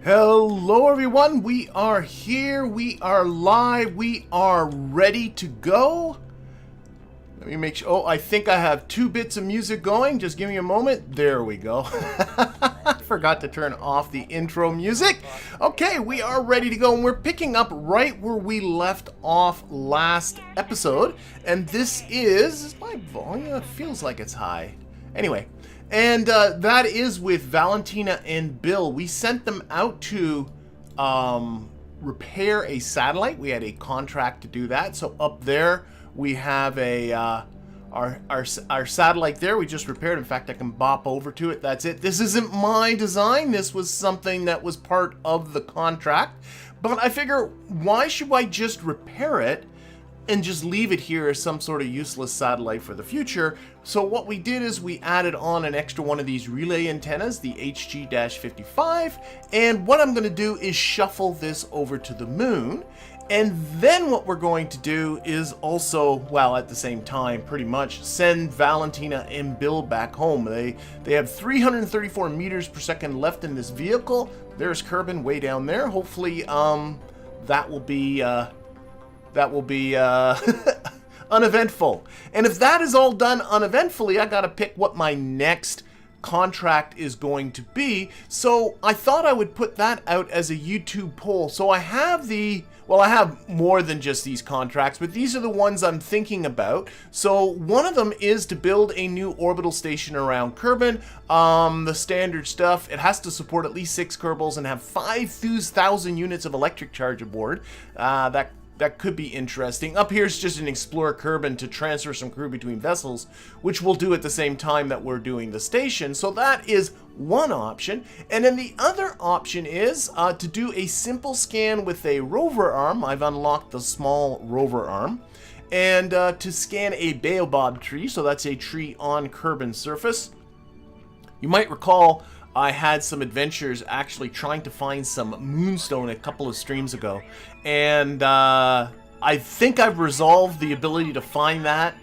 Hello everyone, we are here, we are live, we are ready to go. Let me make sure, oh, I think I have 2 bits of music going, just give me a moment. There we go. Forgot to turn off the intro music. Okay, we are ready to go, and we're picking up right where we left off last episode. And this is my volume, it feels like it's high. Anyway. And that is with Valentina and Bill. We sent them out to repair a satellite. We had a contract to do that. So up there we have a our satellite there. We just repaired. In fact, I can bop over to it. That's it. This isn't my design. This was something that was part of the contract. But I figure, why should I just repair it and just leave it here as some sort of useless satellite for the future? So what we did is we added on an extra one of these relay antennas, the HG-55, and what I'm going to do is shuffle this over to the moon. And then what we're going to do is also, well, at the same time, pretty much, send Valentina and Bill back home. They have 334 meters per second left in this vehicle. There's Kerbin way down there. Hopefully, that will be uneventful. And if that is all done uneventfully, I gotta pick what my next contract is going to be. So I thought I would put that out as a YouTube poll. So I have I have more than just these contracts, but these are the ones I'm thinking about. So one of them is to build a new orbital station around Kerbin. The standard stuff, it has to support at least 6 Kerbals and have 5,000 units of electric charge aboard. That could be interesting. Up here is just an Explorer Kerbin to transfer some crew between vessels, which we'll do at the same time that we're doing the station. So that is one option. And then the other option is to do a simple scan with a rover arm. I've unlocked the small rover arm. And to scan a baobab tree. So that's a tree on Kerbin's surface. You might recall I had some adventures actually trying to find some moonstone a couple of streams ago, and I think I've resolved the ability to find that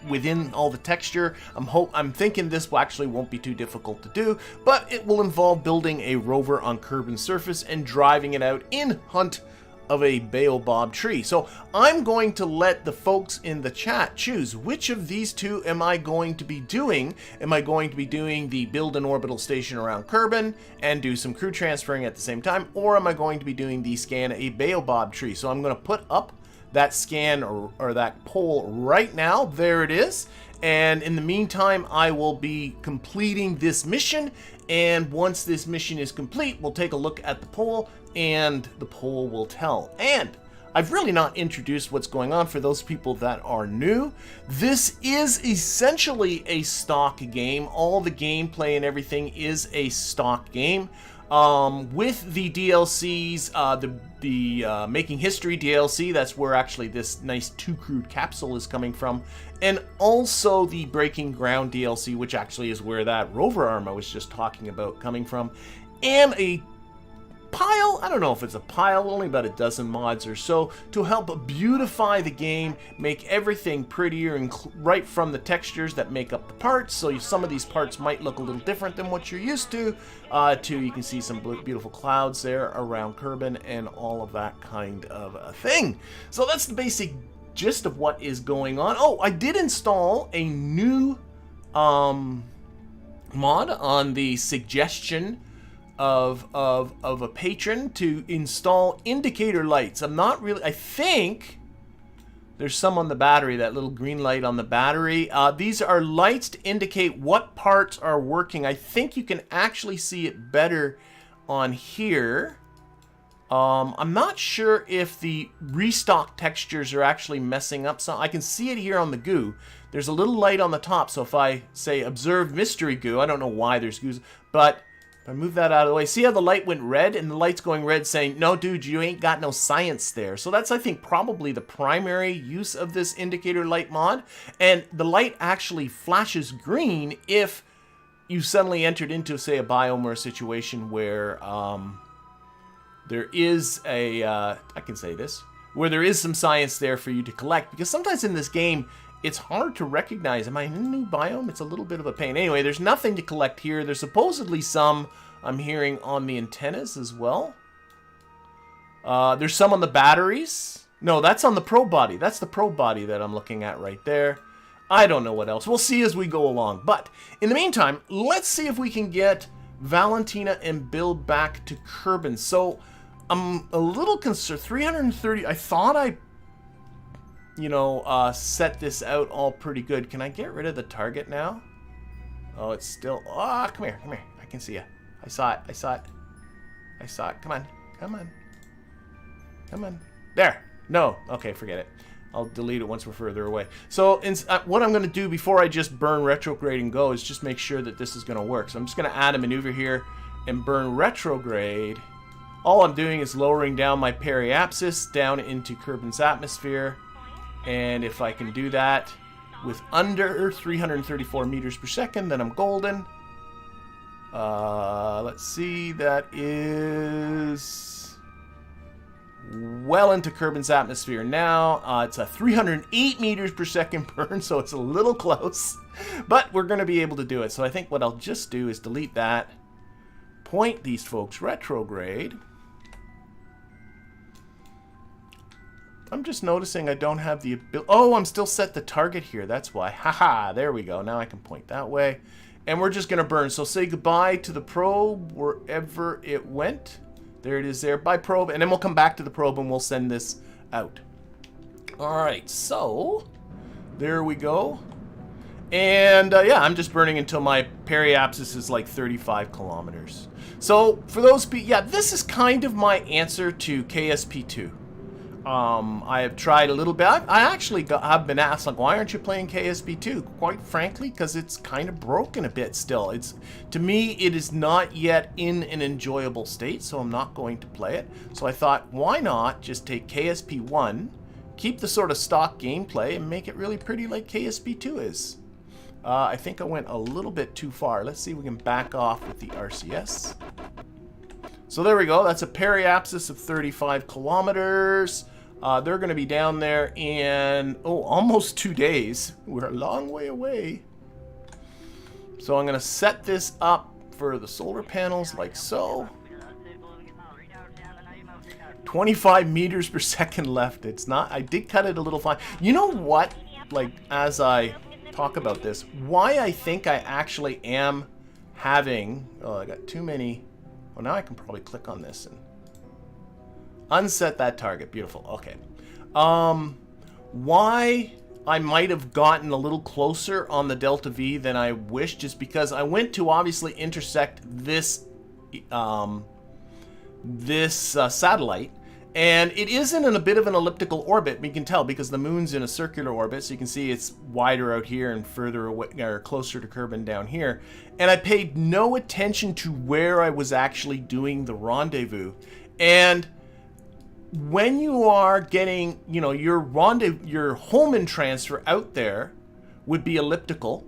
within all the texture. I'm thinking this actually won't be too difficult to do, but it will involve building a rover on Kerbin's surface and driving it out in hunt of a baobab tree. So I'm going to let the folks in the chat choose which of these two am I going to be doing. Am I going to be doing the build an orbital station around Kerbin and do some crew transferring at the same time, or am I going to be doing the scan a baobab tree? So I'm going to put up that scan or that poll right now. There it is. And in the meantime, I will be completing this mission. And once this mission is complete, we'll take a look at the poll, and the poll will tell. And I've really not introduced what's going on for those people that are new. This is essentially a stock game. All the gameplay and everything is a stock game. With the DLCs, the Making History DLC, that's where actually this nice 2-crewed capsule is coming from, and also the Breaking Ground DLC, which actually is where that rover arm I was just talking about coming from, and a pile, I don't know if it's a pile, only about a dozen mods or so, to help beautify the game, make everything prettier, and right from the textures that make up the parts. So some of these parts might look a little different than what you're used to. You can see some beautiful clouds there around Kerbin and all of that kind of a thing. So that's the basic gist of what is going on. Oh, I did install a new mod on the suggestion of a patron to install indicator lights. I think there's some on the battery, that little green light on the battery. These are lights to indicate what parts are working. I think you can actually see it better on here. I'm not sure if the ReStock textures are actually messing up some. I can see it here on the goo. There's a little light on the top, so if I say observe mystery goo, I don't know why there's goos, but if I move that out of the way, see how the light went red? And the light's going red saying, no, dude, you ain't got no science there. So that's, I think, probably the primary use of this indicator light mod. And the light actually flashes green if you suddenly entered into, say, a biome or a situation where there is a, I can say this, where there is some science there for you to collect. Because sometimes in this game, it's hard to recognize. Am I in a new biome? It's a little bit of a pain. Anyway, there's nothing to collect here. There's supposedly some I'm hearing on the antennas as well. There's some on the batteries. No, that's on the probe body. That's the probe body that I'm looking at right there. I don't know what else. We'll see as we go along. But in the meantime, let's see if we can get Valentina and Bill back to Kerbin. So I'm a little concerned. 330. I thought I, you know, set this out all pretty good. Can I get rid of the target now? Oh, it's still. Oh, come here. Come here. I can see you. I saw it. I saw it. I saw it. Come on. Come on. Come on. There. No. Okay, forget it. I'll delete it once we're further away. So what I'm going to do before I just burn retrograde and go is just make sure that this is going to work. So I'm just going to add a maneuver here and burn retrograde. All I'm doing is lowering down my periapsis down into Kerbin's atmosphere. And if I can do that with under 334 meters per second, then I'm golden. Let's see, that is well into Kerbin's atmosphere now. It's a 308 meters per second burn, so it's a little close, but we're going to be able to do it. So I think what I'll just do is delete that, point these folks retrograde. I'm just noticing I don't have the ability. Oh, I'm still set the target here. That's why. Haha, there we go. Now I can point that way. And we're just going to burn. So say goodbye to the probe wherever it went. There it is there. Bye, probe. And then we'll come back to the probe and we'll send this out. All right. So there we go. And yeah, I'm just burning until my periapsis is like 35 kilometers. So for those people, yeah, this is kind of my answer to KSP2. I have tried a little bit. I actually have been asked, like, why aren't you playing KSP2? Quite frankly, because it's kind of broken a bit still. It's, to me, it is not yet in an enjoyable state, so I'm not going to play it. So I thought, why not just take KSP1, keep the sort of stock gameplay, and make it really pretty like KSP2 is. I think I went a little bit too far. Let's see if we can back off with the RCS. So there we go. That's a periapsis of 35 kilometers. They're going to be down there in, almost 2 days. We're a long way away. So I'm going to set this up for the solar panels like so. 25 meters per second left. It's not, I did cut it a little fine. You know what, like, as I talk about this, why I think I actually am having, I got too many. Well, now I can probably click on this and unset that target. Beautiful. Okay. Why I might have gotten a little closer on the Delta V than I wished, just because I went to obviously intersect this satellite, and it is in a bit of an elliptical orbit. You can tell because the moon's in a circular orbit, so you can see it's wider out here and further away, or closer to Kerbin down here. And I paid no attention to where I was actually doing the rendezvous. And when you are getting, you know, your Holman transfer out there would be elliptical,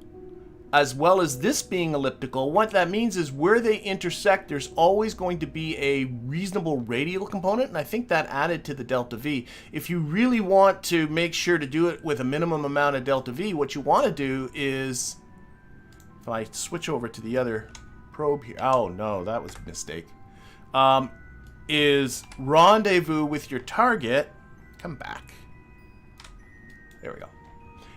as well as this being elliptical. What that means is where they intersect, there's always going to be a reasonable radial component, and I think that added to the Delta V. If you really want to make sure to do it with a minimum amount of Delta V, what you want to do is, if I switch over to the other probe here, oh no, that was a mistake, is rendezvous with your target, come back, there we go,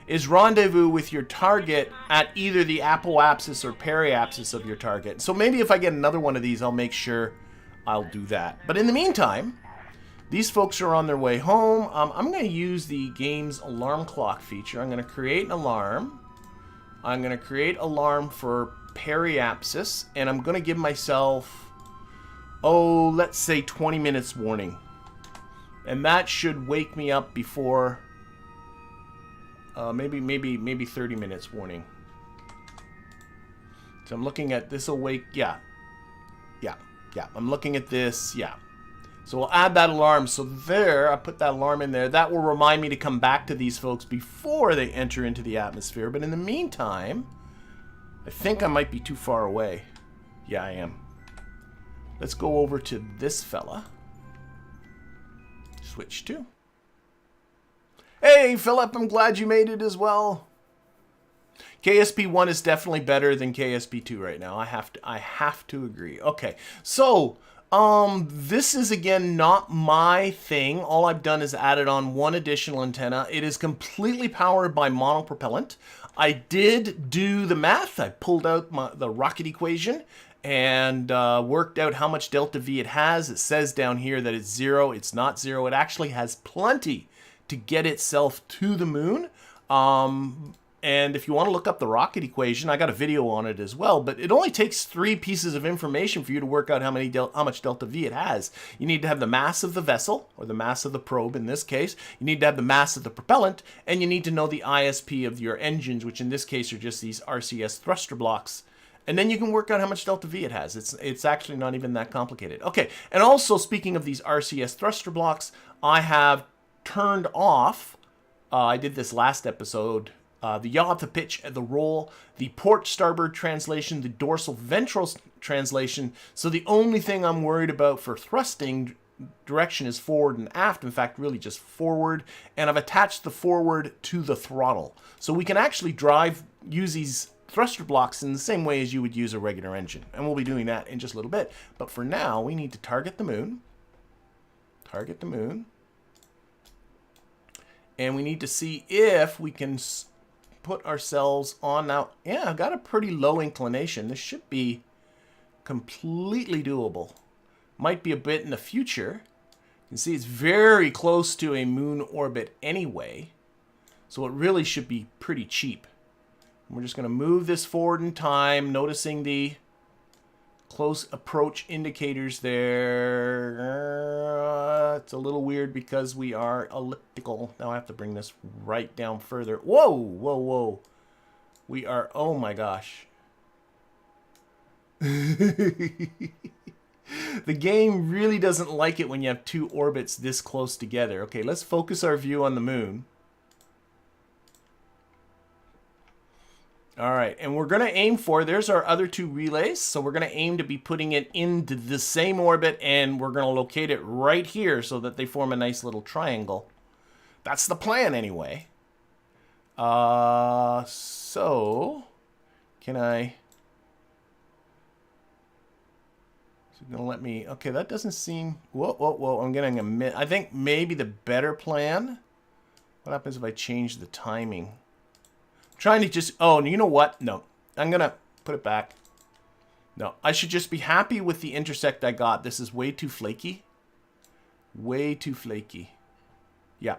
is rendezvous with your target at either the apoapsis or periapsis of your target. So maybe if I get another one of these, I'll make sure I'll do that. But in the meantime, these folks are on their way home. I'm going to use the game's alarm clock feature. I'm going to create an alarm. I'm going to create alarm for periapsis, and I'm going to give myself, let's say 20 minutes warning. And that should wake me up before maybe 30 minutes warning. So I'm looking at this awake, yeah. I'm looking at this, yeah. So we'll add that alarm. So there, I put that alarm in there. That will remind me to come back to these folks before they enter into the atmosphere. But in the meantime, I think I might be too far away. Yeah, I am. Let's go over to this fella. Switch to. Hey, Philip, I'm glad you made it as well. KSP 1 is definitely better than KSP 2 right now. I have to agree. Okay, so this is again not my thing. All I've done is added on one additional antenna. It is completely powered by monopropellant. I did do the math. I pulled out the rocket equation and worked out how much delta V it has. It says down here that it's 0. It's not 0. It actually has plenty to get itself to the moon. And if you want to look up the rocket equation, I got a video on it as well, but it only takes 3 pieces of information for you to work out how much delta V it has. You need to have the mass of the vessel, or the mass of the probe in this case. You need to have the mass of the propellant, and you need to know the ISP of your engines, which in this case are just these RCS thruster blocks. And then you can work out how much delta V it has. It's actually not even that complicated. Okay, and also speaking of these RCS thruster blocks, I have turned off, I did this last episode, the yaw, the pitch, the roll, the port starboard translation, the dorsal ventral translation. So the only thing I'm worried about for thrusting direction is forward and aft. In fact, really just forward. And I've attached the forward to the throttle. So we can actually use these thruster blocks in the same way as you would use a regular engine. And we'll be doing that in just a little bit. But for now, we need to target the moon. Target the moon. And we need to see if we can put ourselves on now. Yeah, I've got a pretty low inclination. This should be completely doable. Might be a bit in the future. You can see it's very close to a moon orbit anyway. So it really should be pretty cheap. We're just going to move this forward in time, noticing the close approach indicators there. It's a little weird because we are elliptical. Now I have to bring this right down further. Whoa, whoa, whoa. We are, oh my gosh. The game really doesn't like it when you have 2 orbits this close together. Okay, let's focus our view on the moon. All right, and we're going to aim for, there's our other 2 relays. So we're going to aim to be putting it into the same orbit, and we're going to locate it right here so that they form a nice little triangle. That's the plan anyway. So can I... Is it going to let me... Okay, that doesn't seem... Whoa, whoa, whoa, I'm getting a I think maybe the better plan... What happens if I change the timing? Trying to just, oh, you know what? No, I'm gonna put it back. No, I should just be happy with the intersect I got. This is way too flaky. Way too flaky. Yeah.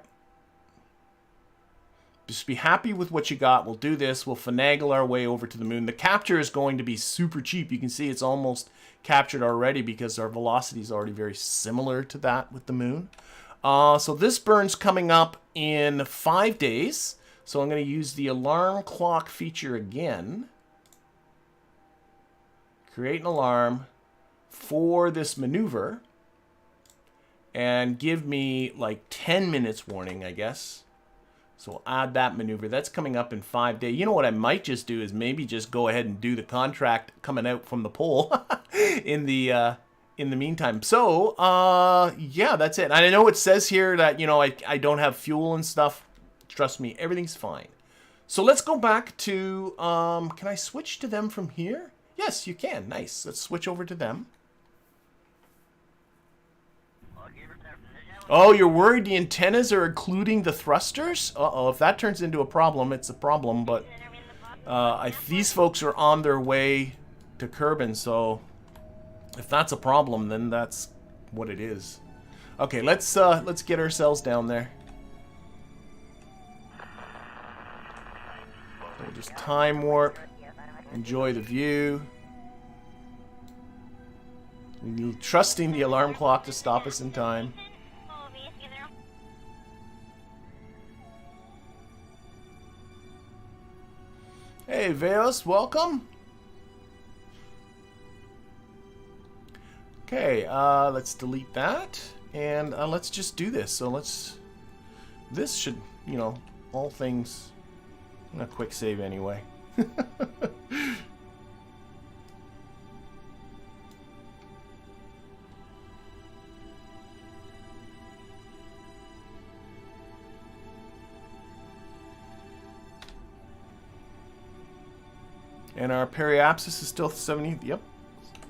Just be happy with what you got. We'll do this. We'll finagle our way over to the moon. The capture is going to be super cheap. You can see it's almost captured already because our velocity is already very similar to that with the moon. So this burn's coming up in 5 days. So I'm going to use the alarm clock feature again. Create an alarm for this maneuver. And give me like 10 minutes warning, I guess. So we'll add that maneuver. That's coming up in 5 days. You know what I might just do is maybe just go ahead and do the contract coming out from the pole in the meantime. So, yeah, that's it. And I know it says here that, you know, I don't have fuel and stuff. Trust me, everything's fine. So let's go back to, can I switch to them from here? Yes, you can. Nice. Let's switch over to them. Oh, you're worried the antennas are occluding the thrusters? Uh-oh, if that turns into a problem, it's a problem. But these folks are on their way to Kerbin, so if that's a problem, then that's what it is. Okay, let's get ourselves down there. We'll just time warp, enjoy the view. Trusting the alarm clock to stop us in time. Hey, Veos, welcome. Okay, let's delete that, and let's just do this. So this should, you know, all things, a quick save anyway. And our periapsis is still 70. Yep,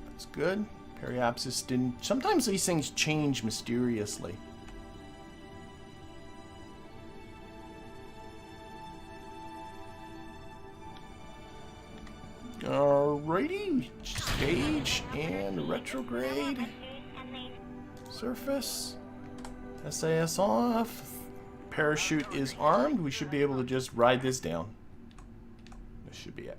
that's good. Periapsis didn't... Sometimes these things change mysteriously. Alrighty. Stage and retrograde. Surface. SAS off. Parachute is armed. We should be able to just ride this down. This should be it.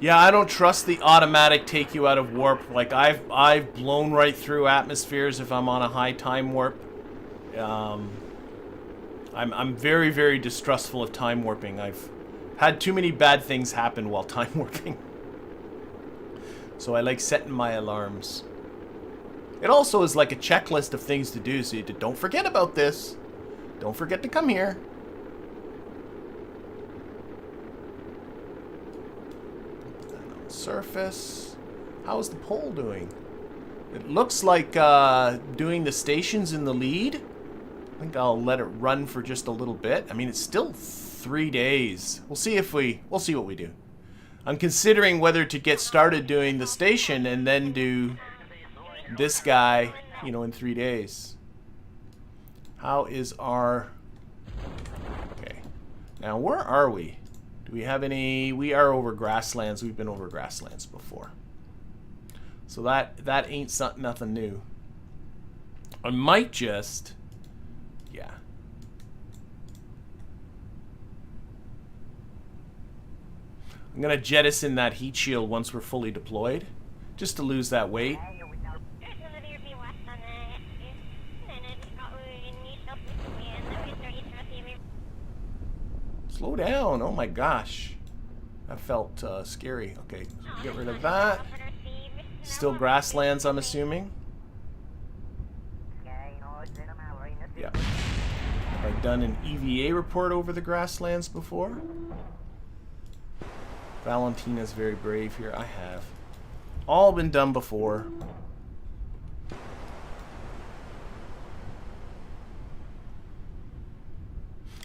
Yeah, I don't trust the automatic take you out of warp. Like I've blown right through atmospheres if I'm on a high time warp. I'm very, very distrustful of time warping. I've had too many bad things happen while time warping. So I like setting my alarms. It also is like a checklist of things to do, so you don't forget about this. Don't forget to come here. Surface. How's the pole doing? It looks like doing the stations in the lead. I think I'll let it run for just a little bit. I mean, it's still 3 days. We'll see what we do. I'm considering whether to get started doing the station and then do this guy, you know, in 3 days. How is our... Okay. Now, where are we? Do we have any... We are over grasslands. We've been over grasslands before. So that ain't nothing new. I might just... Yeah. I'm going to jettison that heat shield once we're fully deployed. Just to lose that weight. Slow down. Oh my gosh. That felt scary. Okay, get rid of that. Still grasslands, I'm assuming. Yeah. Have I done an EVA report over the grasslands before? Valentina's very brave here. I have. All been done before.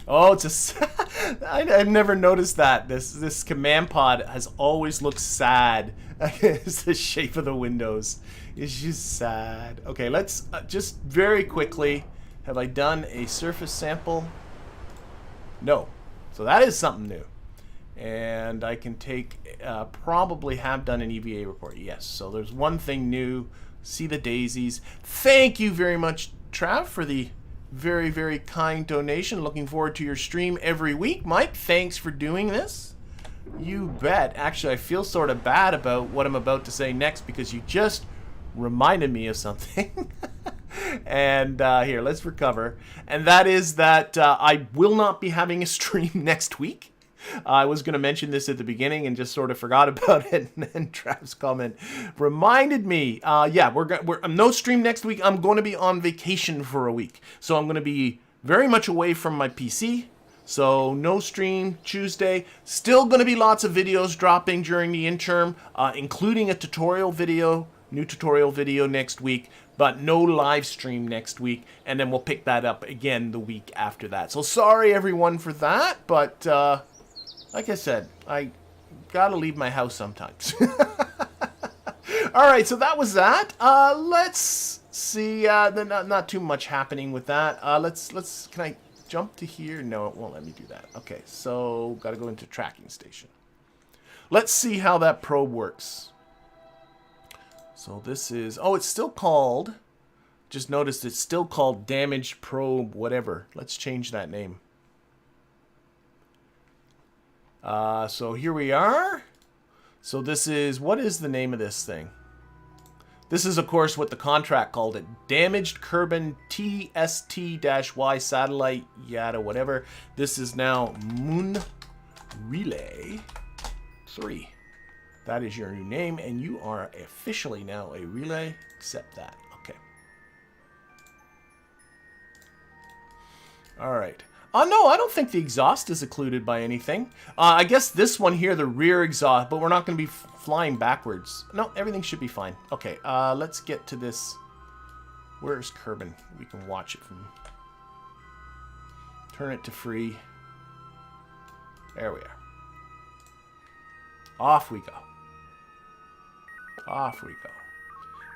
Oh, it's a... I've never noticed that. This command pod has always looked sad. It's the shape of the windows. It's just sad. Okay, let's just very quickly... Have I done a surface sample? No. So that is something new. And I can take... probably have done an EVA report. Yes. So there's one thing new. See the daisies. Thank you very much, Trav, for the... very, very kind donation. Looking forward to your stream every week. Mike, thanks for doing this. You bet. Actually, I feel sort of bad about what I'm about to say next because you just reminded me of something. And here, let's recover. And that is that I will not be having a stream next week. I was going to mention this at the beginning and just sort of forgot about it. And then Trav's comment reminded me. Yeah, we're no stream next week. I'm going to be on vacation for a week. So I'm going to be very much away from my PC. So no stream Tuesday. Still going to be lots of videos dropping during the interim, including a tutorial video, new tutorial video next week. But no live stream next week. And then we'll pick that up again the week after that. So sorry, everyone, for that. But... like I said, I gotta leave my house sometimes. Alright, so that was that. Let's see. Not too much happening with that. Can I jump to here? No, it won't let me do that. Okay, so gotta go into tracking station. Let's see how that probe works. So this is... Oh, it's still called... Just noticed it's still called damaged probe whatever. Let's change that name. So here we are. So this is, what is the name of this thing? This is, of course, what the contract called it. Damaged Kerbin TST-Y satellite, yada, whatever. This is now Mun Relay 3. That is your new name, and you are officially now a relay. Accept that. Okay. All right. No, I don't think the exhaust is occluded by anything. I guess this one here, the rear exhaust, but we're not going to be flying backwards. No, everything should be fine. Okay, let's get to this. Where's Kerbin? We can watch it from... Turn it to free. There we are. Off we go. Off we go.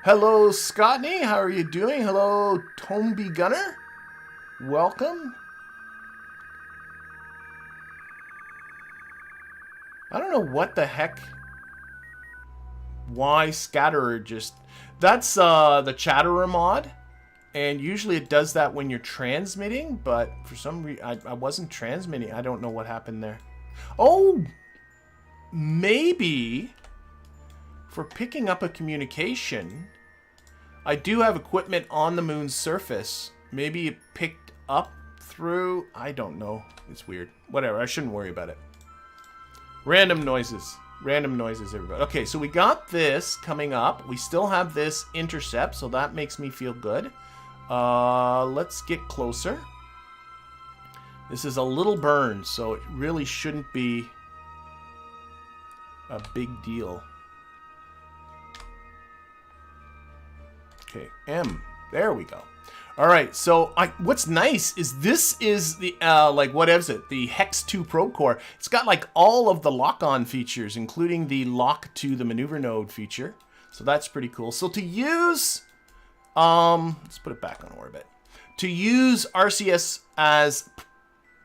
Hello, Scottney. How are you doing? Hello, Tomby Gunner. Welcome. I don't know what the heck. Why Scatterer just... That's the Chatterer mod. And usually it does that when you're transmitting. But for some reason, I wasn't transmitting. I don't know what happened there. Oh! Maybe... For picking up a communication... I do have equipment on the moon's surface. Maybe it picked up through... I don't know. It's weird. Whatever. I shouldn't worry about it. Random noises. Random noises, everybody. Okay, so we got this coming up. We still have this intercept, so that makes me feel good. Let's get closer. This is a little burn, so it really shouldn't be a big deal. Okay, M. There we go. All right, so what's nice is this is the, like, what is it? The Hex 2 Probe Core. It's got, like, all of the lock-on features, including the lock to the maneuver node feature. So that's pretty cool. So to use, let's put it back on orbit. To use RCS as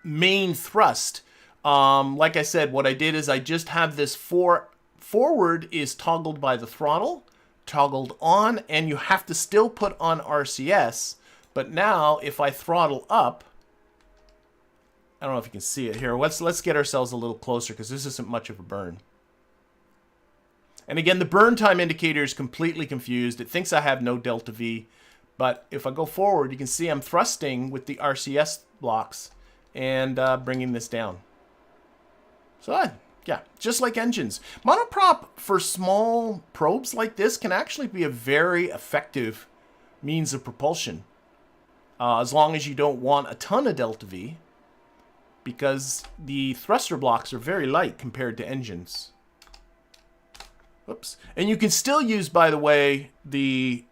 main thrust, like I said, what I did is I just have this forward is toggled by the throttle, toggled on, and you have to still put on RCS. But now, if I throttle up, I don't know if you can see it here. Let's get ourselves a little closer because this isn't much of a burn. And again, the burn time indicator is completely confused. It thinks I have no delta V. But if I go forward, you can see I'm thrusting with the RCS blocks and bringing this down. So, yeah, just like engines. Monoprop for small probes like this can actually be a very effective means of propulsion. As long as you don't want a ton of delta V, because the thruster blocks are very light compared to engines. Whoops. And you can still use, by the way, the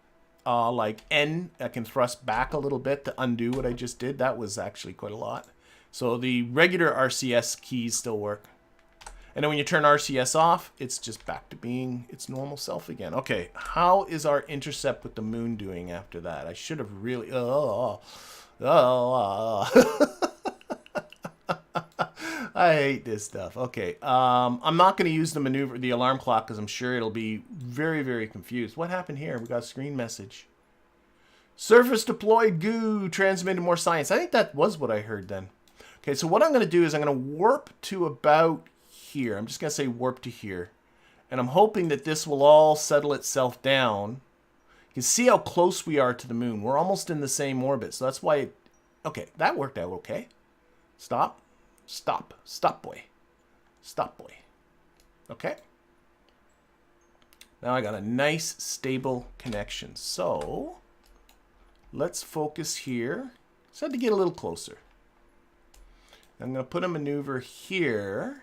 like N. I can thrust back a little bit to undo what I just did. That was actually quite a lot. So the regular RCS keys still work. And then when you turn RCS off, it's just back to being its normal self again. Okay, how is our intercept with the moon doing after that? I should have really... I hate this stuff. Okay, I'm not going to use the alarm clock, because I'm sure it'll be very, very confused. What happened here? We got a screen message. Surface deployed goo, transmitted more science. I think that was what I heard then. Okay, so what I'm going to do is I'm going to warp to about here. I'm just going to say warp to here. And I'm hoping that this will all settle itself down. You can see how close we are to the moon. We're almost in the same orbit. So that's why... Okay, that worked out okay. Stop. Stop. Stop, boy. Stop, boy. Okay. Now I got a nice, stable connection. So, let's focus here. Just had to get a little closer. I'm going to put a maneuver here.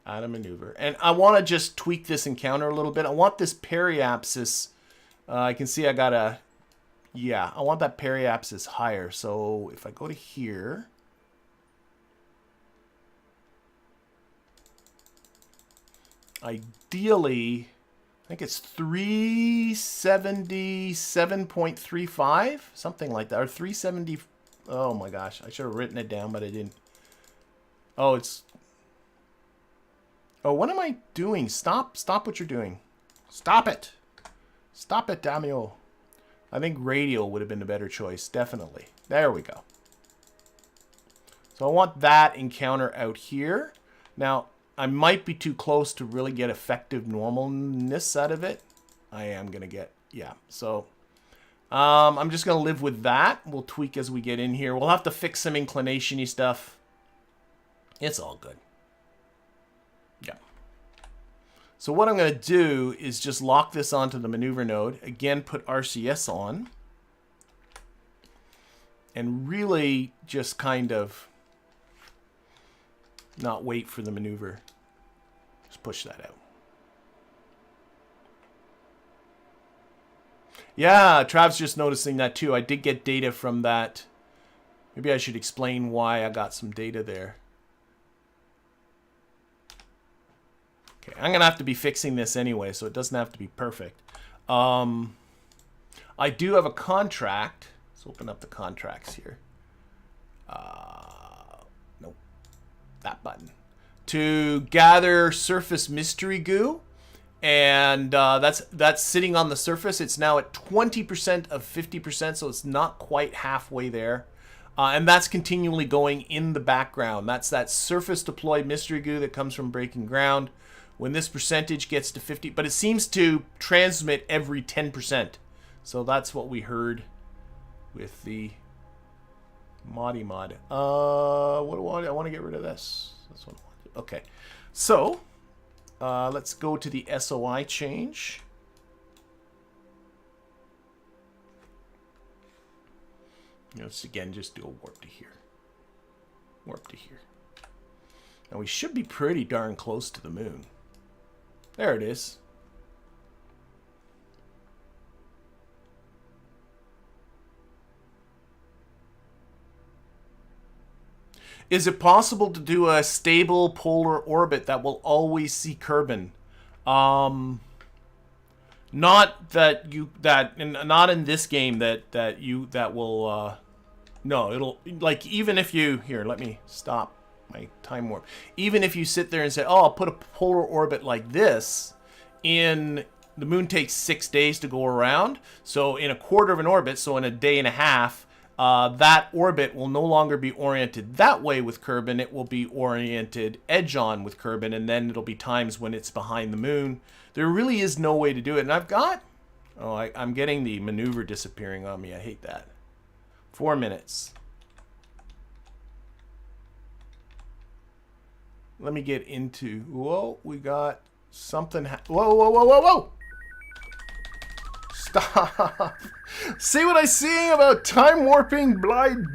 Add a maneuver. And I want to just tweak this encounter a little bit. I want this periapsis. I can see I got a... Yeah, I want that periapsis higher. So if I go to here... Ideally, I think it's 377.35, something like that, or 370. Oh my gosh, I should have written it down, but I didn't. Oh, it's. Oh, what am I doing? Stop what you're doing. Stop it. Stop it, Damio. I think radial would have been a better choice, definitely. There we go. So I want that encounter out here. Now, I might be too close to really get effective normalness out of it. I am going to get, yeah. So, I'm just going to live with that. We'll tweak as we get in here. We'll have to fix some inclination-y stuff. It's all good. Yeah. So what I'm going to do is just lock this onto the maneuver node. Again, put RCS on. And really just kind of... not wait for the maneuver. Just push that out. Yeah, Trav's just noticing that too. I did get data from that. Maybe I should explain why I got some data there. Okay, I'm going to have to be fixing this anyway, so it doesn't have to be perfect. I do have a contract. Let's open up the contracts here. Nope. That button. To gather surface mystery goo. And that's sitting on the surface. It's now at 20% of 50%, so it's not quite halfway there. And that's continually going in the background. That's that surface deployed mystery goo that comes from breaking ground. When this percentage gets to 50, but it seems to transmit every 10%. So that's what we heard with the Mod. What do I want? I want to get rid of this. That's what I want to do. Okay. So let's go to the SOI change. Let's again just do a warp to here. Warp to here. Now we should be pretty darn close to the moon. There it is. Is it possible to do a stable polar orbit that will always see Kerbin? Not that you not in this game that will no, it'll like even if you here, let me stop my time warp. Even if you sit there and say, "Oh, I'll put a polar orbit like this in the moon takes 6 days to go around, so in a quarter of an orbit, so in a day and a half, that orbit will no longer be oriented that way with Kerbin. It will be oriented edge-on with Kerbin, and then it'll be times when it's behind the moon. There really is no way to do it. And I've got... Oh, I'm getting the maneuver disappearing on me. I hate that. 4 minutes. Let me get into... Whoa, we got something... Whoa, whoa, whoa, whoa, whoa! Stop. See what I see about time warping blind.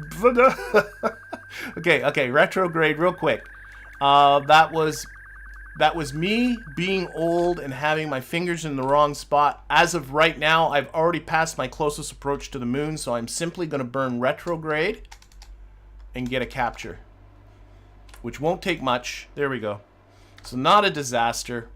Okay, retrograde real quick. That was me being old and having my fingers in the wrong spot. As of right now, I've already passed my closest approach to the moon, so I'm simply going to burn retrograde and get a capture, which won't take much. There we go. So not a disaster.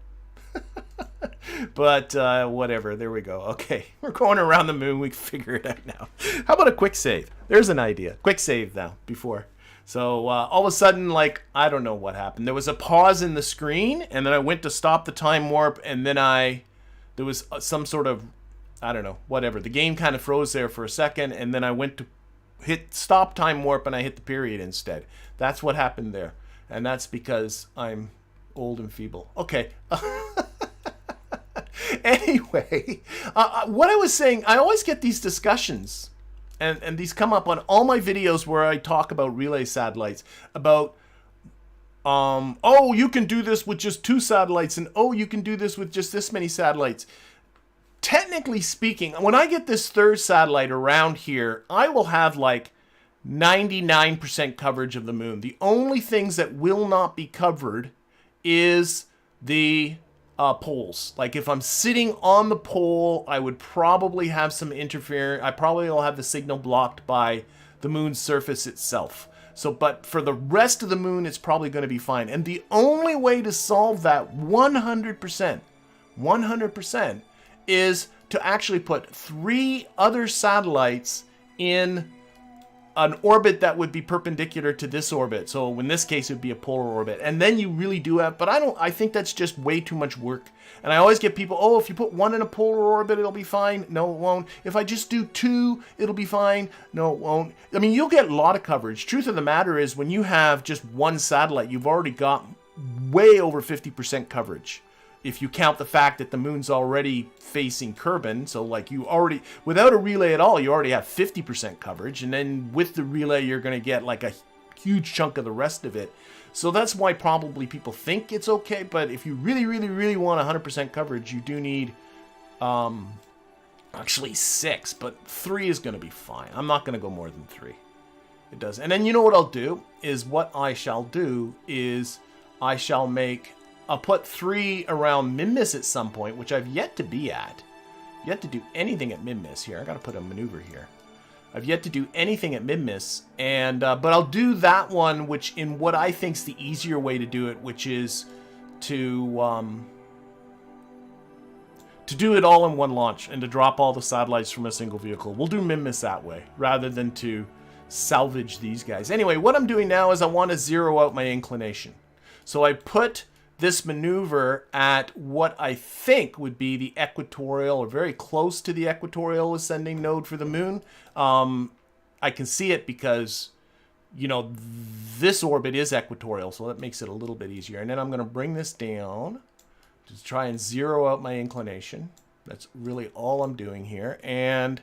But whatever, there we go. Okay, we're going around the moon. We can figure it out now. How about a quick save? There's an idea. Quick save now, before. So all of a sudden, like, I don't know what happened. There was a pause in the screen, and then I went to stop the time warp, and then there was some sort of, I don't know, whatever. The game kind of froze there for a second, and then I went to hit stop time warp, and I hit the period instead. That's what happened there. And that's because I'm old and feeble. Okay. Anyway, what I was saying, I always get these discussions, and these come up on all my videos where I talk about relay satellites, about, oh, you can do this with just 2 satellites, and oh, you can do this with just this many satellites. Technically speaking, when I get this 3rd satellite around here, I will have like 99% coverage of the moon. The only things that will not be covered is the poles. Like if I'm sitting on the pole, I would probably have some interference. I probably will have the signal blocked by the moon's surface itself. So, but for the rest of the moon, it's probably going to be fine. And the only way to solve that 100%, is to actually put 3 other satellites in an orbit that would be perpendicular to this orbit. So in this case, it would be a polar orbit. And then you really do have, but I think that's just way too much work. And I always get people, oh, if you put 1 in a polar orbit, it'll be fine. No, it won't. If I just do 2, it'll be fine. No, it won't. I mean, you'll get a lot of coverage. Truth of the matter is, when you have just 1 satellite, you've already got way over 50% coverage. If you count the fact that the moon's already facing Kerbin, so like you already, without a relay at all, you already have 50% coverage, and then with the relay, you're going to get like a huge chunk of the rest of it. So that's why probably people think it's okay, but if you really, really, really want 100% coverage, you do need actually 6, but 3 is going to be fine. I'm not going to go more than 3. It does. And then you know what I'll do is I shall make I'll put 3 around Minmus at some point, which I've yet to be at. Yet to do anything at Minmus here. I gotta put a maneuver here. I've yet to do anything at Minmus, and but I'll do that one, which in what I think's the easier way to do it, which is to do it all in one launch and to drop all the satellites from a single vehicle. We'll do Minmus that way, rather than to salvage these guys. Anyway, what I'm doing now is I want to zero out my inclination. So I put this maneuver at what I think would be the equatorial, or very close to the equatorial ascending node for the moon. I can see it because, you know, this orbit is equatorial, so that makes it a little bit easier. And then I'm going to bring this down to try and zero out my inclination. That's really all I'm doing here. And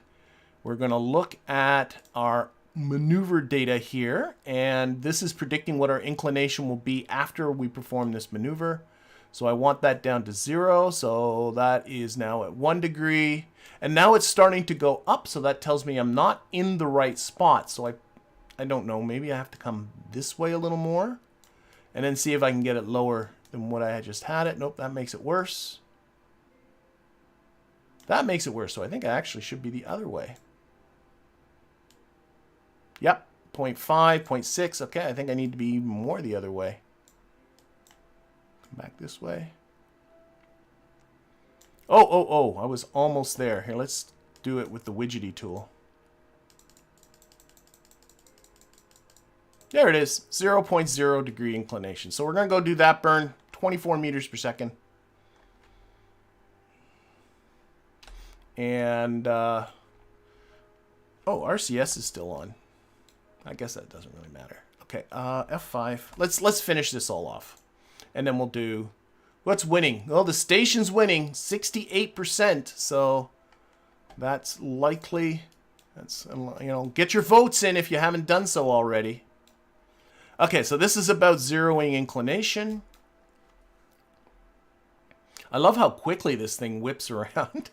we're going to look at our maneuver data here, and this is predicting what our inclination will be after we perform this maneuver. So I want that down to 0, so that is now at 1 degree, and now it's starting to go up, so that tells me I'm not in the right spot. So I don't know, maybe I have to come this way a little more and then see if I can get it lower than what I had just had it. Nope, that makes it worse. That makes it worse, so I think I actually should be the other way. Yep, 0.5, 0.6. Okay, I think I need to be even more the other way. Come back this way. Oh, I was almost there. Here, let's do it with the widgety tool. There it is, 0.0 degree inclination. So we're going to go do that burn, 24 meters per second. And, oh, RCS is still on. I guess that doesn't really matter. Okay, F5. Let's finish this all off. And then we'll do... What's winning? Well, the station's winning, 68%. So that's likely... That's, you know, get your votes in if you haven't done so already. Okay, so this is about zeroing inclination. I love how quickly this thing whips around.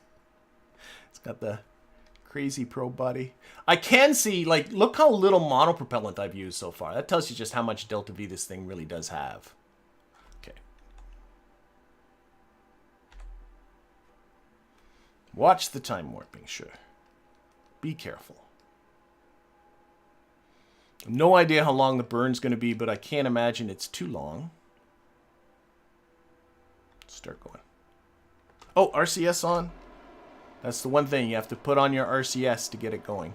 It's got the crazy probe body. I can see, like, look how little monopropellant I've used so far. That tells you just how much delta V this thing really does have. Okay. Watch the time warping, sure. Be careful. No idea how long the burn's going to be, but I can't imagine it's too long. Start going. Oh, RCS on. That's the one thing. You have to put on your RCS to get it going.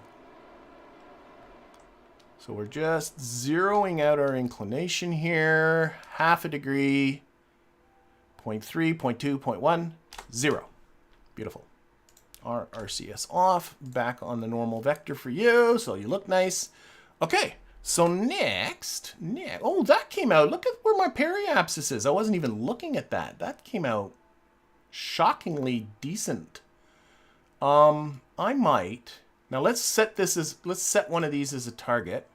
So we're just zeroing out our inclination here. Half a degree. 0.3, 0.2, 0.1, 0. Beautiful. Our RCS off. Back on the normal vector for you, so you look nice. Okay, so next. Oh, that came out. Look at where my periapsis is. I wasn't even looking at that. That came out shockingly decent. I might. Now let's set one of these as a target.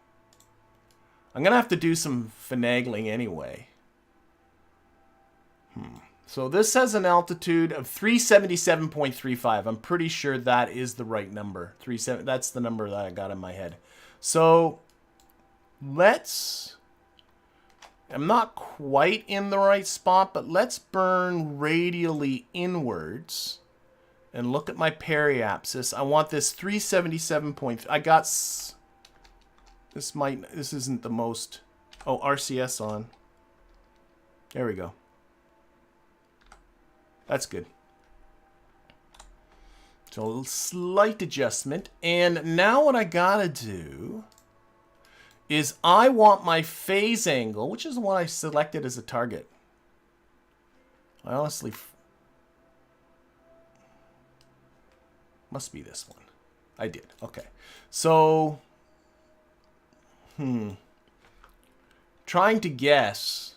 I'm gonna have to do some finagling anyway. So this has an altitude of 377.35. I'm pretty sure that is the right number. That's the number that I got in my head. So I'm not quite in the right spot, but let's burn radially inwards and look at my periapsis. I want this 377. I got, this isn't the most, oh, RCS on. There we go. That's good. So a slight adjustment. And now what I gotta do is I want my phase angle, which is the one I selected as a target. I honestly... must be this one. I did. Okay. So... trying to guess...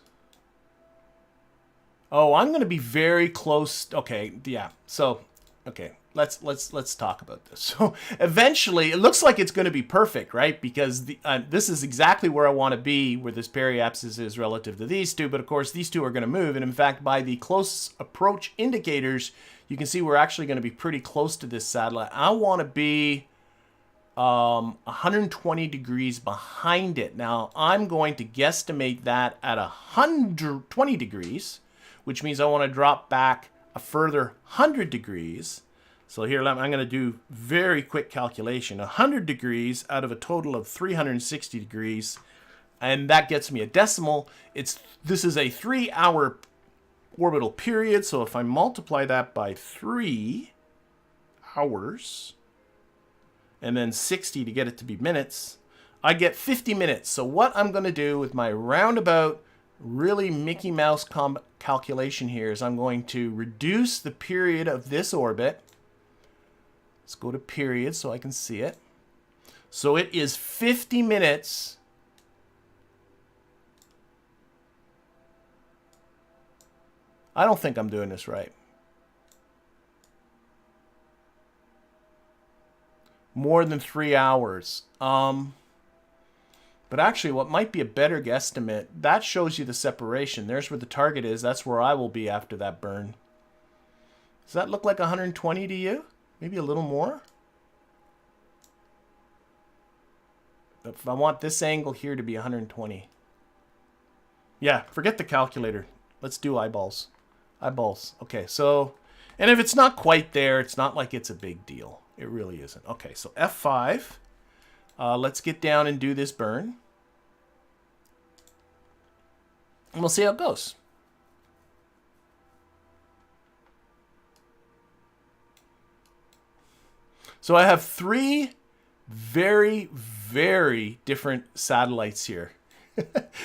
Oh, I'm going to be very close. Okay, yeah. So, okay, let's talk about this. So, eventually, it looks like it's going to be perfect, right? Because this is exactly where I want to be, where this periapsis is relative to these two. But of course, these two are going to move, and in fact, by the close approach indicators, you can see we're actually going to be pretty close to this satellite. I want to be 120 degrees behind it. Now, I'm going to guesstimate that at 120 degrees. which means I want to drop back a further 100 degrees. So here I'm going to do very quick calculation. 100 degrees out of a total of 360 degrees. And that gets me a decimal. This is a 3-hour orbital period. So if I multiply that by 3 hours and then 60 to get it to be minutes, I get 50 minutes. So what I'm going to do with my roundabout, really Mickey Mouse calculation here is I'm going to reduce the period of this orbit. Let's go to period so I can see it. So it is 50 minutes I don't think I'm doing this right. More than 3 hours. But actually, what might be a better guesstimate, that shows you the separation. There's where the target is. That's where I will be after that burn. Does that look like 120 to you? Maybe a little more? If I want this angle here to be 120. Yeah, forget the calculator. Let's do eyeballs. Eyeballs. Okay, so, and if it's not quite there, it's not like it's a big deal. It really isn't. Okay, so F5. Let's get down and do this burn. And we'll see how it goes. So I have 3 very, very different satellites here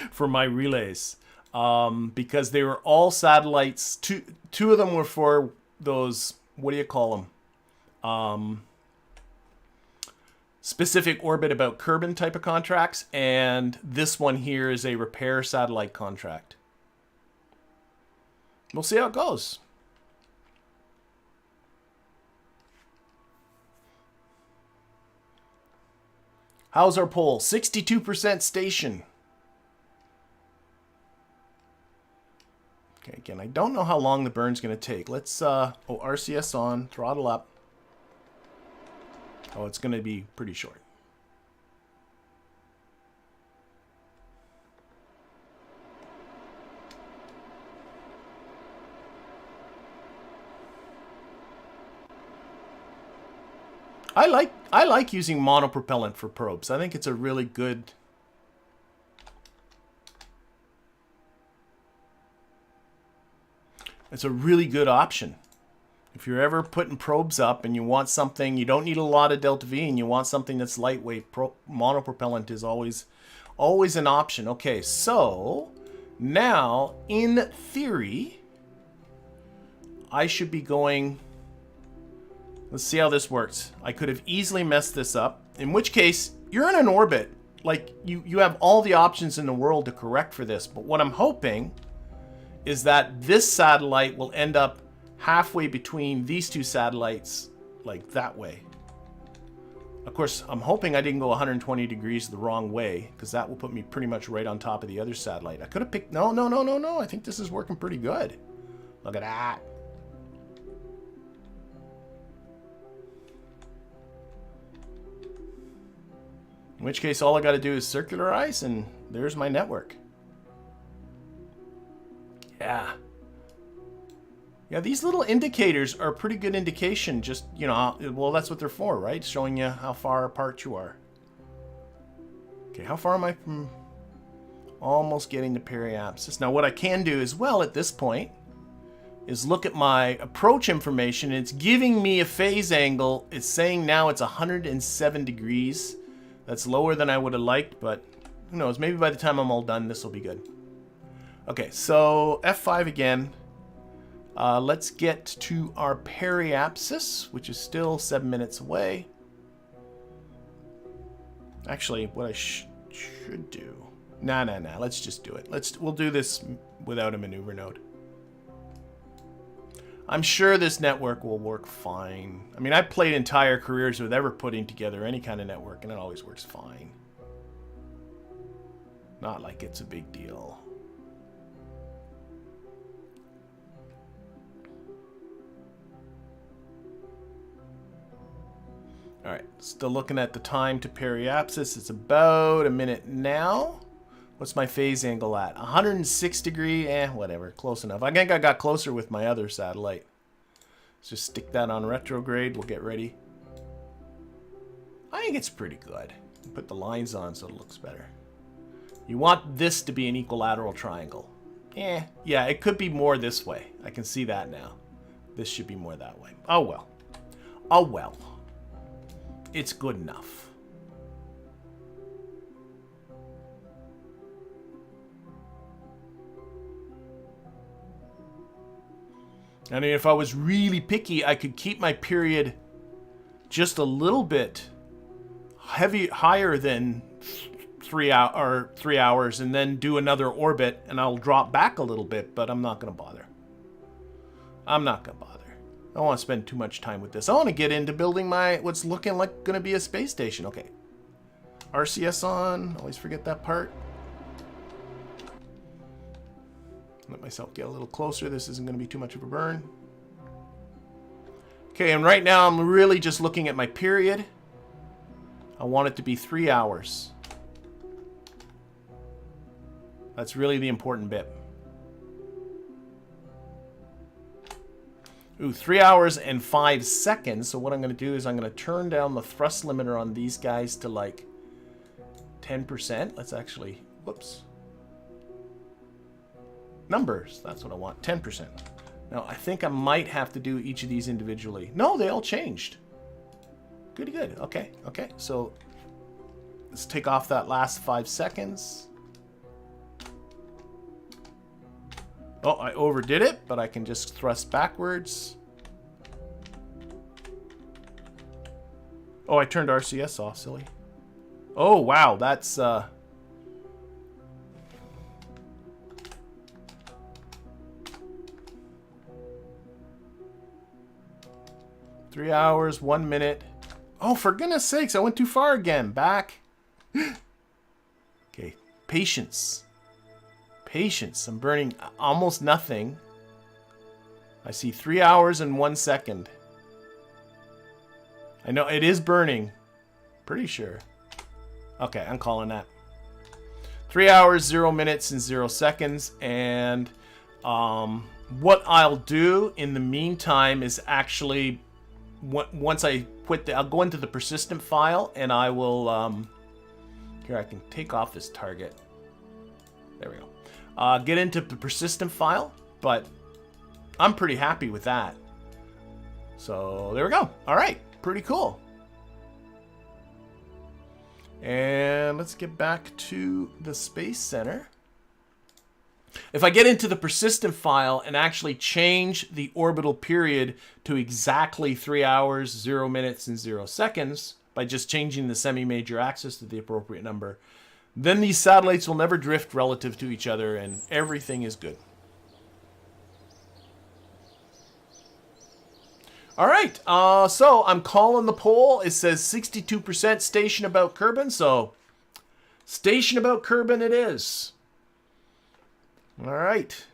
for my relays. Because they were all satellites. Two of them were for those, what do you call them? Specific orbit about Kerbin type of contracts, and this one here is a repair satellite contract. We'll see how it goes. How's our poll? 62% station. Okay, again, I don't know how long the burn's going to take. Let's, RCS on, throttle up. Oh, it's going to be pretty short. I like using monopropellant for probes. I think it's a really good. It's a really good option. If you're ever putting probes up and you want something, you don't need a lot of delta V and you want something that's lightweight, monopropellant is always an option. Okay, so now in theory, I should be going. Let's see how this works. I could have easily messed this up, in which case you're in an orbit. Like you have all the options in the world to correct for this. But what I'm hoping is that this satellite will end up halfway between these 2 satellites, like that way. Of course, I'm hoping I didn't go 120 degrees the wrong way, because that will put me pretty much right on top of the other satellite. I could have picked, no. I think this is working pretty good. Look at that. In which case, all I got to do is circularize, and there's my network. Yeah. Yeah, these little indicators are a pretty good indication. Just, you know, well, that's what they're for, right? Showing you how far apart you are. Okay, how far am I from almost getting to periapsis? Now, what I can do as well at this point is look at my approach information. It's giving me a phase angle. It's saying now it's 107 degrees. That's lower than I would have liked, but who knows? Maybe by the time I'm all done, this will be good. Okay, so F5 again. Let's get to our periapsis, which is still 7 minutes away. Actually, what I should do. Nah. Let's just do it. We'll do this without a maneuver node. I'm sure this network will work fine. I mean, I've played entire careers with ever putting together any kind of network, and it always works fine. Not like it's a big deal. All right, still looking at the time to periapsis. It's about a minute now. What's my phase angle at? 106 degree? Whatever. Close enough. I think I got closer with my other satellite. Let's just stick that on retrograde. We'll get ready. I think it's pretty good. Put the lines on so it looks better. You want this to be an equilateral triangle. Yeah, it could be more this way. I can see that now. This should be more that way. Oh well. Oh well. It's good enough. I mean, if I was really picky, I could keep my period just a little bit higher than 3 hours, and then do another orbit, and I'll drop back a little bit. But I'm not gonna bother. I'm not gonna bother. I don't want to spend too much time with this. I want to get into building my what's looking like gonna be a space station. Okay. RCS on. Always forget that part. Let myself get a little closer. This isn't going to be too much of a burn. Okay, and right now I'm really just looking at my period. I want it to be 3 hours. That's really the important bit. Ooh, 3 hours and 5 seconds. So what I'm going to do is I'm going to turn down the thrust limiter on these guys to like 10%. Let's actually, whoops. Numbers, that's what I want, 10%. Now, I think I might have to do each of these individually. No, they all changed. Goody good, okay, okay. So, let's take off that last 5 seconds. Oh, I overdid it, but I can just thrust backwards. Oh, I turned RCS off, silly. Oh, wow, that's, 3 hours, 1 minute. Oh, for goodness sakes, I went too far again. Back. Okay, patience. Patience. I'm burning almost nothing. I see 3 hours and 1 second. I know it is burning. Pretty sure. Okay, I'm calling that. 3 hours, 0 minutes, and 0 seconds. And what I'll do in the meantime is actually... Once I quit, I'll go into the persistent file, and I will, here I can take off this target. There we go. Get into the persistent file, but I'm pretty happy with that. So there we go. All right, pretty cool. And let's get back to the Space Center. If I get into the persistent file and actually change the orbital period to exactly 3 hours, 0 minutes, and 0 seconds by just changing the semi-major axis to the appropriate number, then these satellites will never drift relative to each other and everything is good. All right, so I'm calling the poll. It says 62% station about Kerbin, so station about Kerbin it is. All right.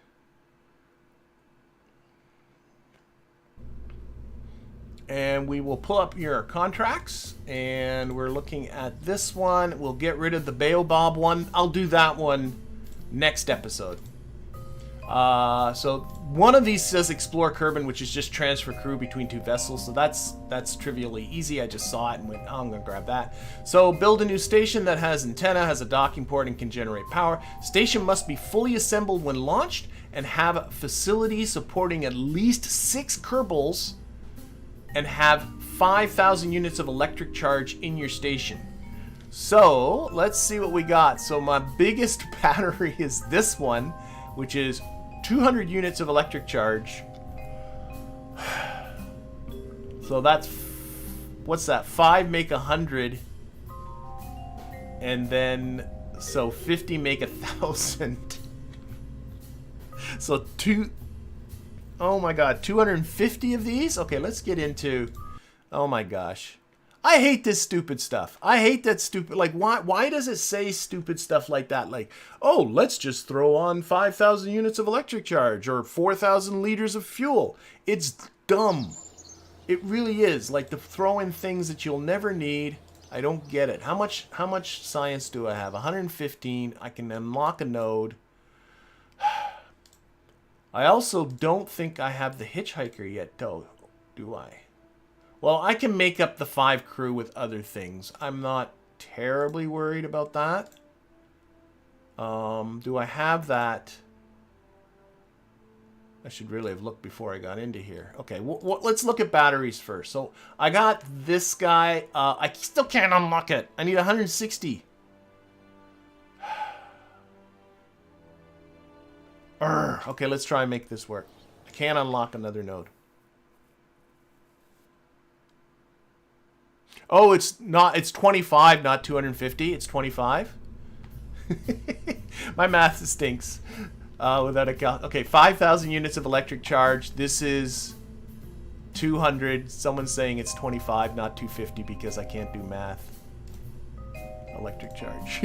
And we will pull up your contracts, and we're looking at this one. We'll get rid of the Baobab one. I'll do that one next episode. So one of these says explore Kerbin, which is just transfer crew between two vessels. So that's trivially easy. I just saw it and went, oh, I'm gonna grab that. So build a new station that has antenna, has a docking port, and can generate power. Station must be fully assembled when launched and have facilities supporting at least 6 Kerbals and have 5,000 units of electric charge in your station. So let's see what we got. So my biggest battery is this one, which is 200 units of electric charge. So that's, what's that? 5 make 100. And then, so 50 make 1,000. So oh my god, 250 of these? Okay, let's get into, oh my gosh. I hate this stupid stuff. I hate that stupid, like, why does it say stupid stuff like that? Like, oh, let's just throw on 5,000 units of electric charge or 4,000 liters of fuel. It's dumb. It really is. Like, to throw in things that you'll never need. I don't get it. How much science do I have? 115. I can unlock a node. I also don't think I have the hitchhiker yet, though. Do I? Well, I can make up the 5 crew with other things. I'm not terribly worried about that. Do I have that? I should really have looked before I got into here. Okay, let's look at batteries first. So I got this guy. I still can't unlock it. I need 160. Okay, let's try and make this work. I can't unlock another node. Oh, it's not. It's 25, not 250. It's 25. My math stinks. Without a count. Okay, 5,000 units of electric charge. This is 200. Someone's saying it's 25, not 250, because I can't do math. Electric charge.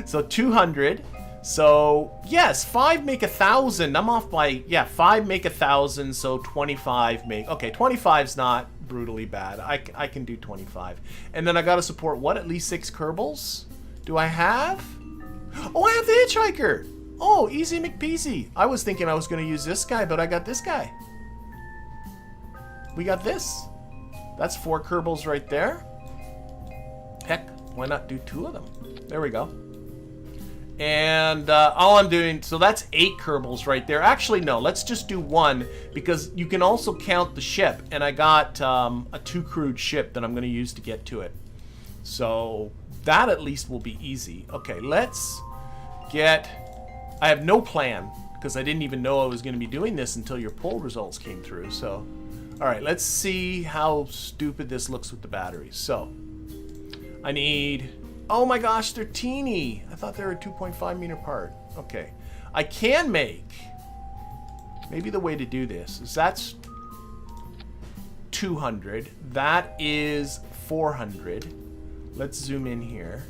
So 200. So yes, 5 make 1,000. I'm off by, yeah, 5 make 1,000. So 25 make. Okay, 25's not brutally bad. I can do 25. And then I got to support what? At least 6 Kerbals. Do I have? Oh, I have the hitchhiker. Oh, easy McPeasy. I was thinking I was going to use this guy, but I got this guy. We got this. That's 4 Kerbals right there. Heck, why not do 2 of them? There we go. And all I'm doing, so that's 8 Kerbals right there. Actually, no, let's just do 1, because you can also count the ship. And I got a 2 crewed ship that I'm going to use to get to it. So that at least will be easy. Okay, let's get... I have no plan, because I didn't even know I was going to be doing this until your poll results came through. So, all right, let's see how stupid this looks with the batteries. So, I need... Oh my gosh, they're teeny. I thought they were a 2.5 meter part. Okay. I can make... Maybe the way to do this is that's 200. That is 400. Let's zoom in here.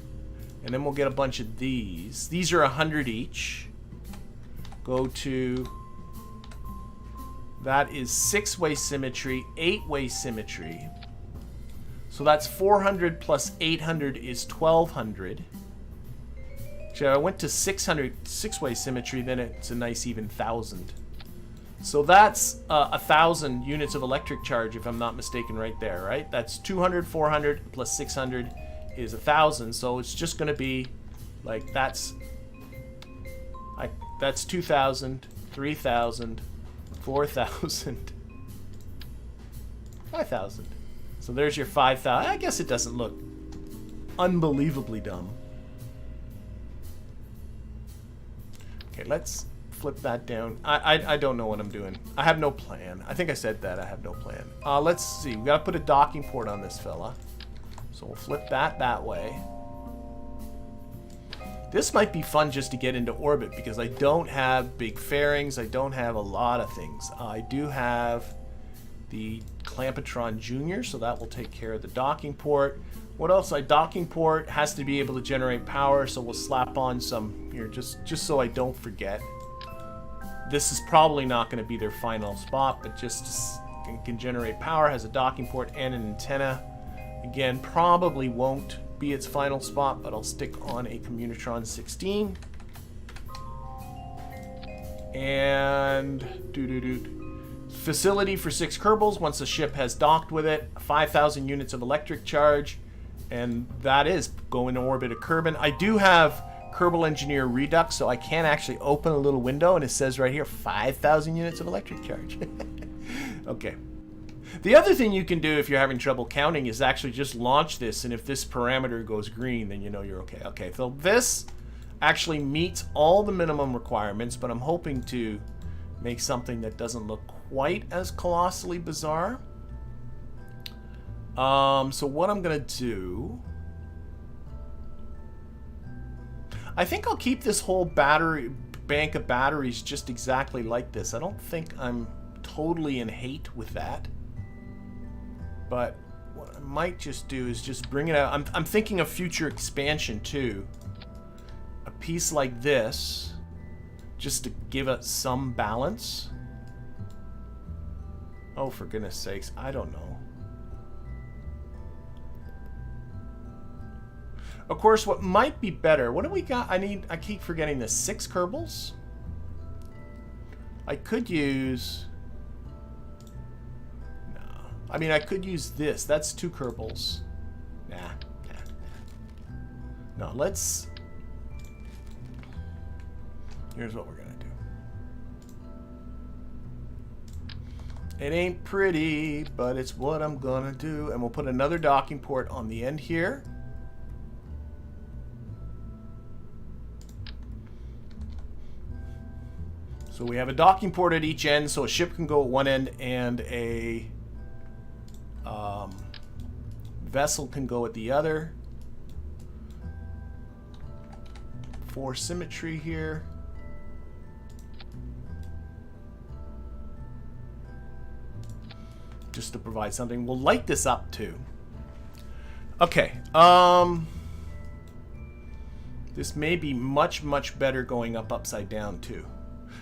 And then we'll get a bunch of these. These are 100 each. Go to... That is 6-way symmetry, 8-way symmetry. So that's 400 plus 800 is 1,200. Actually, I went to 600, 6-way symmetry, then it's a nice even 1,000. So that's 1,000 units of electric charge, if I'm not mistaken, right there, right? That's 200, 400 plus 600 is 1,000. So it's just going to be like that's 2,000, 3,000, 4,000, 5,000. So there's your 5,000. I guess it doesn't look unbelievably dumb. Okay, let's flip that down. I don't know what I'm doing. I have no plan. I think I said that. I have no plan. Let's see. We got to put a docking port on this fella. So we'll flip that way. This might be fun just to get into orbit because I don't have big fairings. I don't have a lot of things. I do have the Clampetron Junior, so that will take care of the docking port. What else? Docking port has to be able to generate power, so we'll slap on some here just so I don't forget. This is probably not going to be their final spot, but just can generate power, has a docking port and an antenna. Again, probably won't be its final spot, but I'll stick on a Communitron 16. And facility for 6 Kerbals once the ship has docked with it, 5,000 units of electric charge, and that is go into orbit at Kerbin. I do have Kerbal Engineer Redux, so I can actually open a little window, and it says right here 5,000 units of electric charge. Okay. The other thing you can do if you're having trouble counting is actually just launch this, and if this parameter goes green, then you know you're okay. Okay, so this actually meets all the minimum requirements, but I'm hoping to make something that doesn't look quite as colossally bizarre. So what I'm gonna do, I think I'll keep this whole bank of batteries just exactly like this. I don't think I'm totally in hate with that. But what I might just do is just bring it out. I'm thinking of future expansion too. A piece like this, just to give it some balance. Oh, for goodness sakes, I don't know. Of course, what might be better, what do we got? I keep forgetting this. 6 Kerbals? I could use... No. I mean, I could use this. That's 2 Kerbals. Nah. No, let's... Here's what we're going to do. It ain't pretty, but it's what I'm going to do. And we'll put another docking port on the end here. So we have a docking port at each end, so a ship can go at one end and a vessel can go at the other. For symmetry here. Just to provide something. We'll light this up too. Okay. This may be much, much better going up upside down too.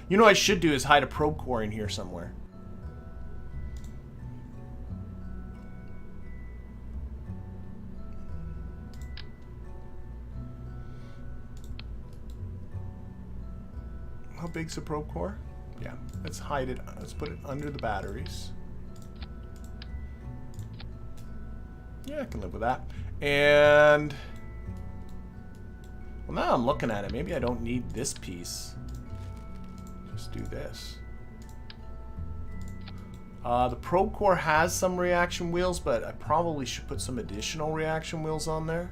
You know what I should do is hide a probe core in here somewhere. How big's the probe core? Yeah, let's hide it. Let's put it under the batteries. Yeah, I can live with that. And well, now I'm looking at it. Maybe I don't need this piece. Just do this. The probe core has some reaction wheels, but I probably should put some additional reaction wheels on there.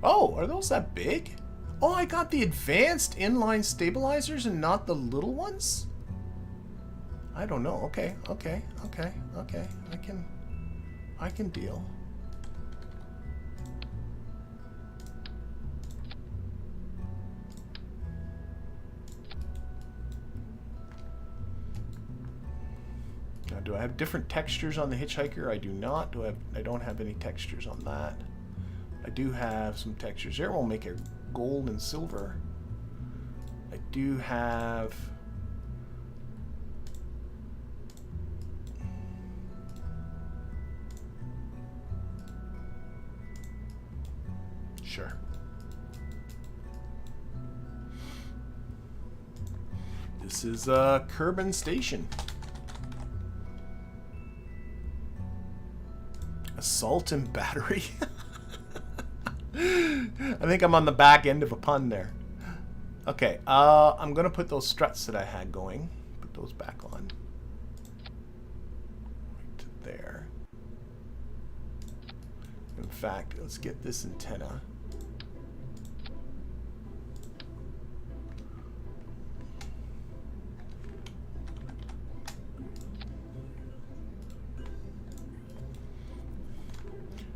Oh, are those that big? Oh, I got the advanced inline stabilizers and not the little ones? I don't know. Okay. I can deal. Now, do I have different textures on the Hitchhiker? I do not. I don't have any textures on that. I do have some textures there. We'll make it gold and silver. I do have... Sure. This is a Kerbin station. Assault and battery. I think I'm on the back end of a pun there. Okay, I'm gonna put those struts that I had going. Put those back on. Right to there. In fact, let's get this antenna.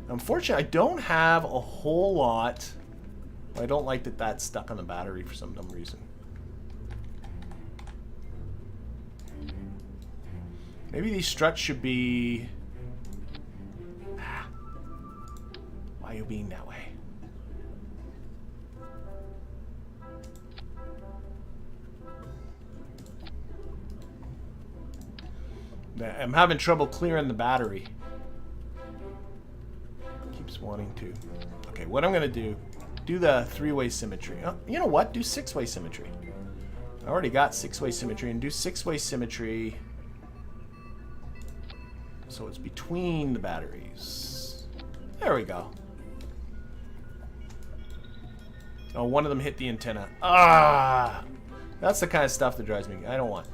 Unfortunately, I don't have a whole lot. I don't like that that's stuck on the battery for some dumb reason. Maybe these struts should be... Why are you being that way? I'm having trouble clearing the battery. Keeps wanting to. Okay, what I'm going to do the 3-way symmetry. Oh, you know what? Do 6-way symmetry. I already got 6-way symmetry, and do 6-way symmetry so it's between the batteries. There we go. Oh, one of them hit the antenna. Ah! That's the kind of stuff that drives me. I don't want.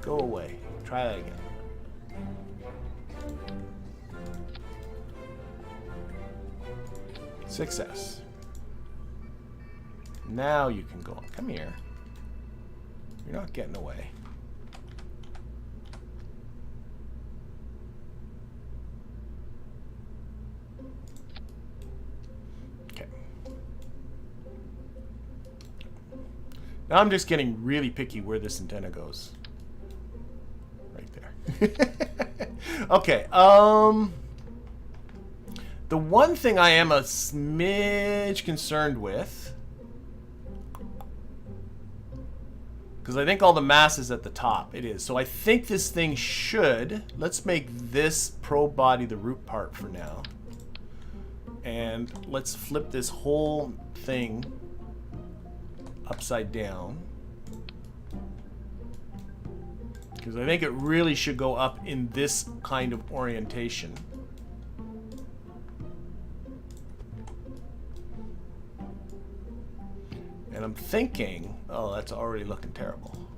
Go away. Try that again. Success. Now you can go on. Come here. You're not getting away. Okay. Now I'm just getting really picky where this antenna goes. Right there. Okay, the one thing I am a smidge concerned with Because I think all the mass is at the top. It is. So I think this thing should... Let's make this probe body the root part for now. And let's flip this whole thing upside down. Because I think it really should go up in this kind of orientation. And I'm thinking, oh, that's already looking terrible.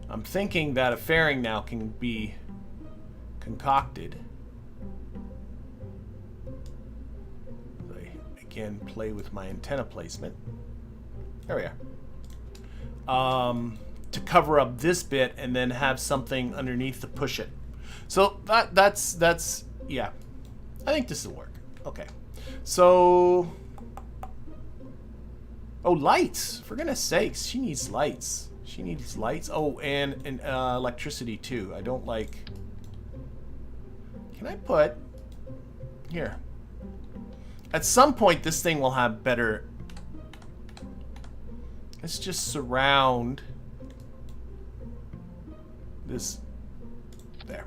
I'm thinking that a fairing now can be concocted. I again play with my antenna placement. There we are. To cover up this bit and then have something underneath to push it. So that's yeah. I think this will work. Okay, so... Oh, lights! For goodness sakes, she needs lights. She needs lights. Oh, and electricity, too. I don't like... Can I put... Here. At some point, this thing will have better... Let's just surround... this... There.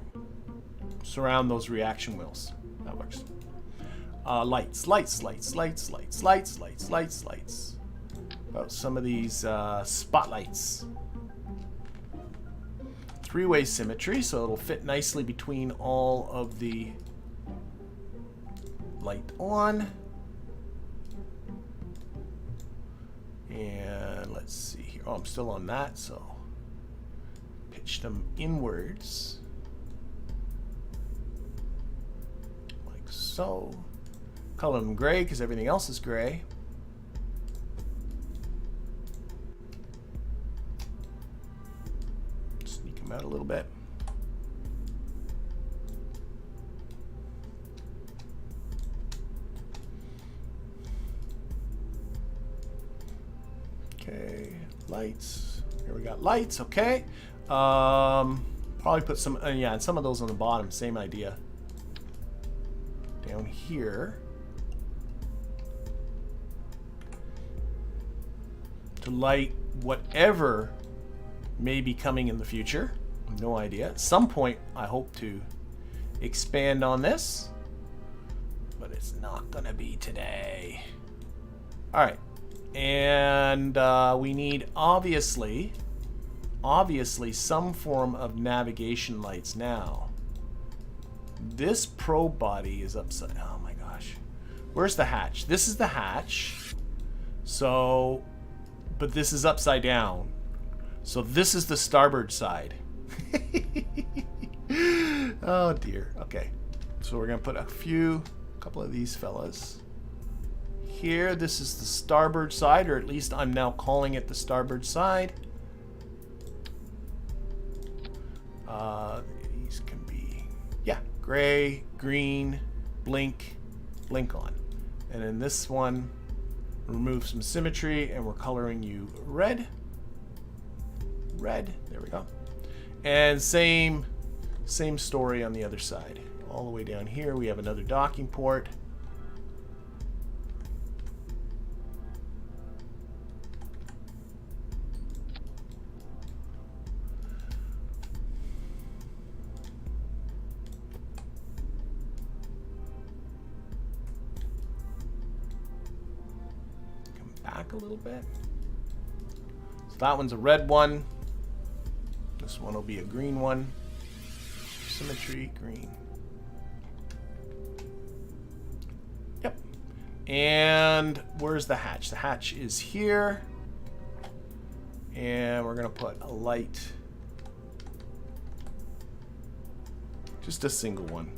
Surround those reaction wheels. That works. Lights. About some of these spotlights. Three-way symmetry, so it'll fit nicely between all of the light on. And let's see here. Oh, I'm still on that, so pitch them inwards. Like so. Color them gray because everything else is gray. Sneak them out a little bit. Okay, lights. Here we got lights. Okay. Probably put some, yeah, and some of those on the bottom. Same idea. Down here. To light whatever may be coming in the future. No idea. At some point, I hope to expand on this, but it's not gonna be today. All right, and we need obviously some form of navigation lights now. This probe body is upside. Oh my gosh, where's the hatch? This is the hatch. So. But this is upside down. So this is the starboard side. Oh dear. Okay. So we're going to put a couple of these fellas here. This is the starboard side, or at least I'm now calling it the starboard side. These can be, yeah, gray, green, blink, blink on. And then this one, remove some symmetry, and we're coloring you red. Red, there we go. And same story on the other side. All the way down here, we have another docking port. A little bit. So that one's a red one. This one will be a green one. Symmetry, green. Yep. And where's the hatch? The hatch is here. And we're going to put a light. Just a single one.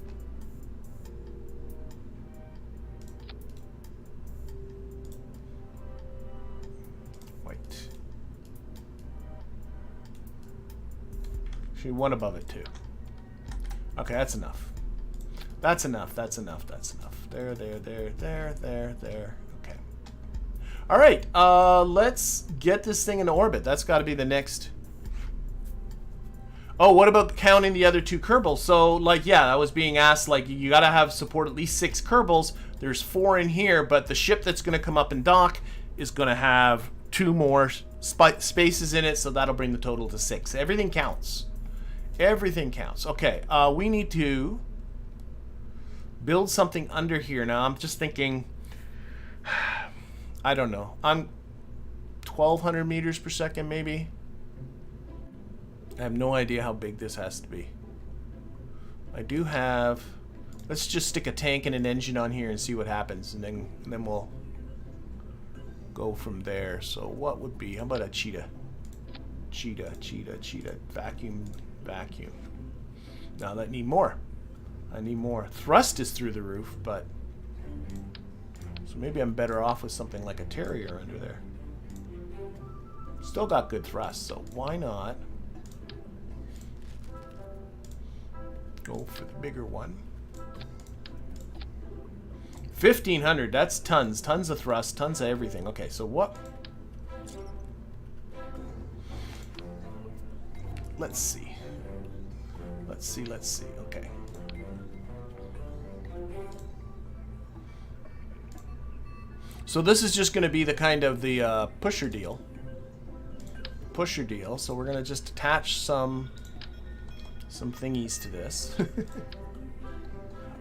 Actually, one above it too. Okay, that's enough. That's enough. That's enough. That's enough. There. Okay. All right. Let's get this thing into orbit. That's got to be the next. Oh, what about counting the other two Kerbals? So, like, yeah, I was being asked, like, you got to have support at least 6 Kerbals There's 4 in here, but the ship that's going to come up and dock is going to have 2 more spaces in it, so that'll bring the total to 6. Everything counts. Everything counts. Okay, we need to build something under here. Now, I'm just thinking, I don't know. I'm 1,200 meters per second, maybe. I have no idea how big this has to be. I do have... Let's just stick a tank and an engine on here and see what happens, and then we'll go from there. So what would be? How about a cheetah? Cheetah. Vacuum. Now I need more. I need more. Thrust is through the roof, but... So maybe I'm better off with something like a Terrier under there. Still got good thrust, so why not go for the bigger one? 1,500, that's tons. Tons of thrust, tons of everything. Okay, so what? Let's see. Let's see. Okay. So this is just going to be the kind of the pusher deal. So we're going to just attach some thingies to this.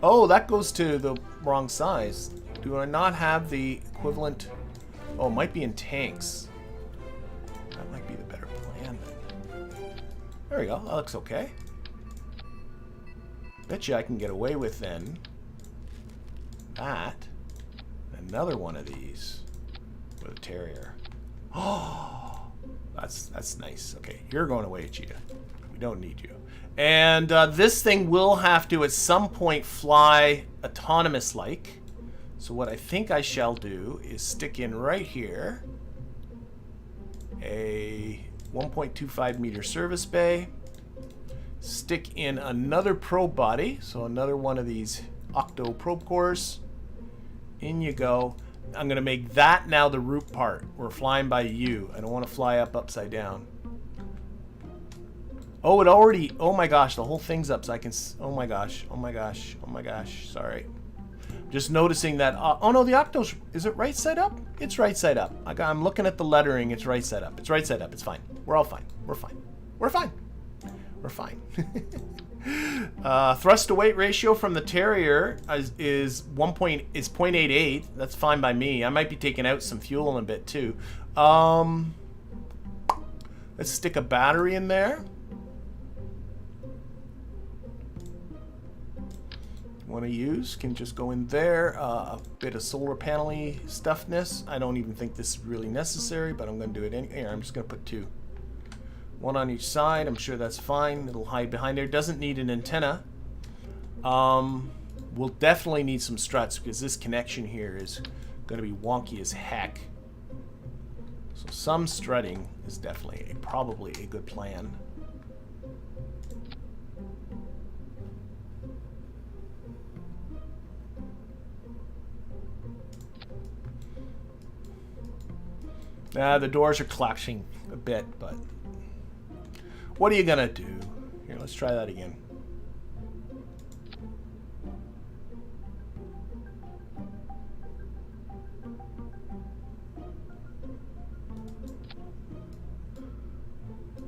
Oh, that goes to the wrong size. Do I not have the equivalent? Oh, it might be in tanks. That might be the better plan then. There we go. That looks okay. Bet you I can get away with then that. Another one of these with a Terrier. Oh, that's nice. Okay, you're going away, Cheetah. We don't need you. And this thing will have to, at some point, fly autonomous-like. So what I think I shall do is stick in right here a 1.25 meter service bay. Stick in another probe body. So another one of these octo probe cores. In you go. I'm going to make that now the root part. We're flying by U. I don't want to fly up upside down. Oh, it already... Oh my gosh, the whole thing's up, so I can... Oh my gosh. Sorry. Just noticing that... oh no, the octo's... Is it right side up? It's right side up. I'm looking at the lettering. It's right side up. It's right side up. It's fine. We're all fine. We're fine. We're fine. Thrust to weight ratio from the Terrier is 0.88. That's fine by me. I might be taking out some fuel in a bit too. Let's stick a battery in there. Want to use can just go in there. A bit of solar panel-y stuffness. I don't even think this is really necessary, but I'm going to do it anyway. I'm just going to put 2. 1 on each side. I'm sure that's fine. It'll hide behind there. Doesn't need an antenna. We'll definitely need some struts because this connection here is going to be wonky as heck. So some strutting is definitely probably a good plan. The doors are clashing a bit, but what are you gonna do? Here, let's try that again.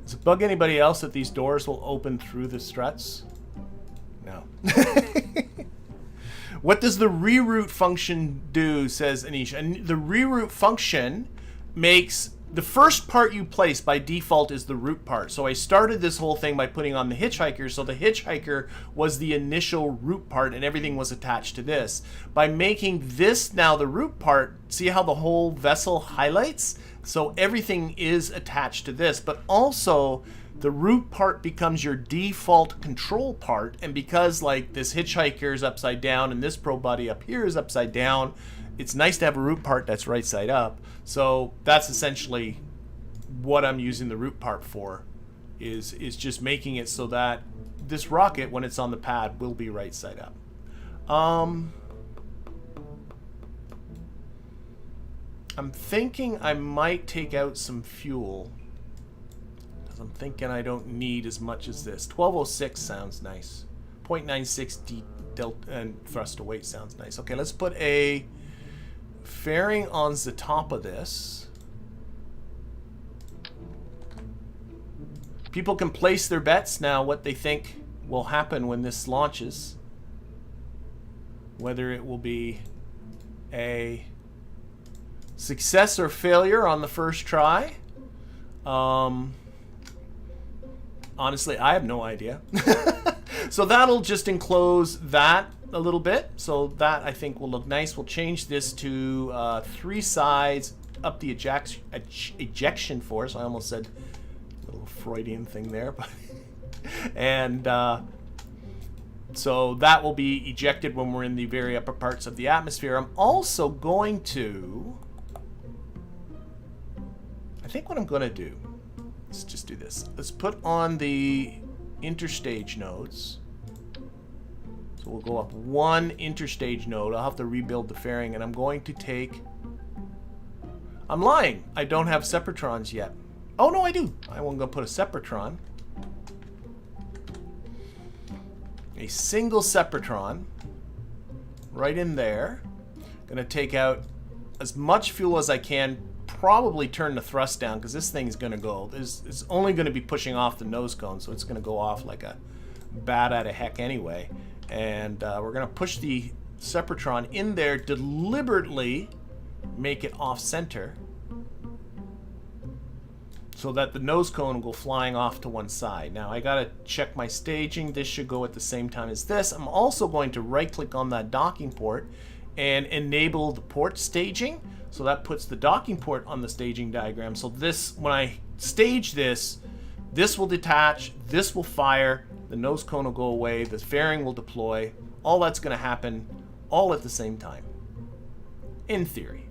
Does it bug anybody else that these doors will open through the struts? No. What does the reroute function do, says Anish? And the reroute function makes the first part you place by default is the root part. So I started this whole thing by putting on the hitchhiker, so the hitchhiker was the initial root part and everything was attached to this. By making this now the root part, see how the whole vessel highlights? So everything is attached to this, but also the root part becomes your default control part, and because like this hitchhiker is upside down and this probe body up here is upside down, it's nice to have a root part that's right side up. So that's essentially what I'm using the root part for, is just making it so that this rocket, when it's on the pad, will be right side up. I'm thinking I might take out some fuel, because I'm thinking I don't need as much as this. 1206 sounds nice. 0.96 D delta and thrust to weight sounds nice. Okay, let's put a fairing on the top of this. People can place their bets now what they think will happen when this launches. Whether it will be a success or failure on the first try. Honestly, I have no idea. So that'll just enclose that a little bit. So that I think will look nice. We'll change this to 3 sides up the ejection force. I almost said a little Freudian thing there, but and so that will be ejected when we're in the very upper parts of the atmosphere. I'm also going to, I think what I'm going to do, let's just do this. Let's put on the interstage nodes. So we'll go up 1 interstage node. I'll have to rebuild the fairing, and I'm going to take, I'm lying, I don't have separatrons yet. Oh no, I do. I'm going to put a sepratron. A single sepratron right in there. Gonna take out as much fuel as I can, probably turn the thrust down because this thing is gonna go, it's only gonna be pushing off the nose cone, so it's gonna go off like a bat out of heck anyway. And we're gonna push the sepratron in there, deliberately make it off center so that the nose cone will go flying off to one side. Now I gotta check my staging. This should go at the same time as this. I'm also going to right click on that docking port and enable the port staging. So that puts the docking port on the staging diagram. So this, when I stage this, this will detach, this will fire, the nose cone will go away, the fairing will deploy. All that's gonna happen all at the same time. In theory.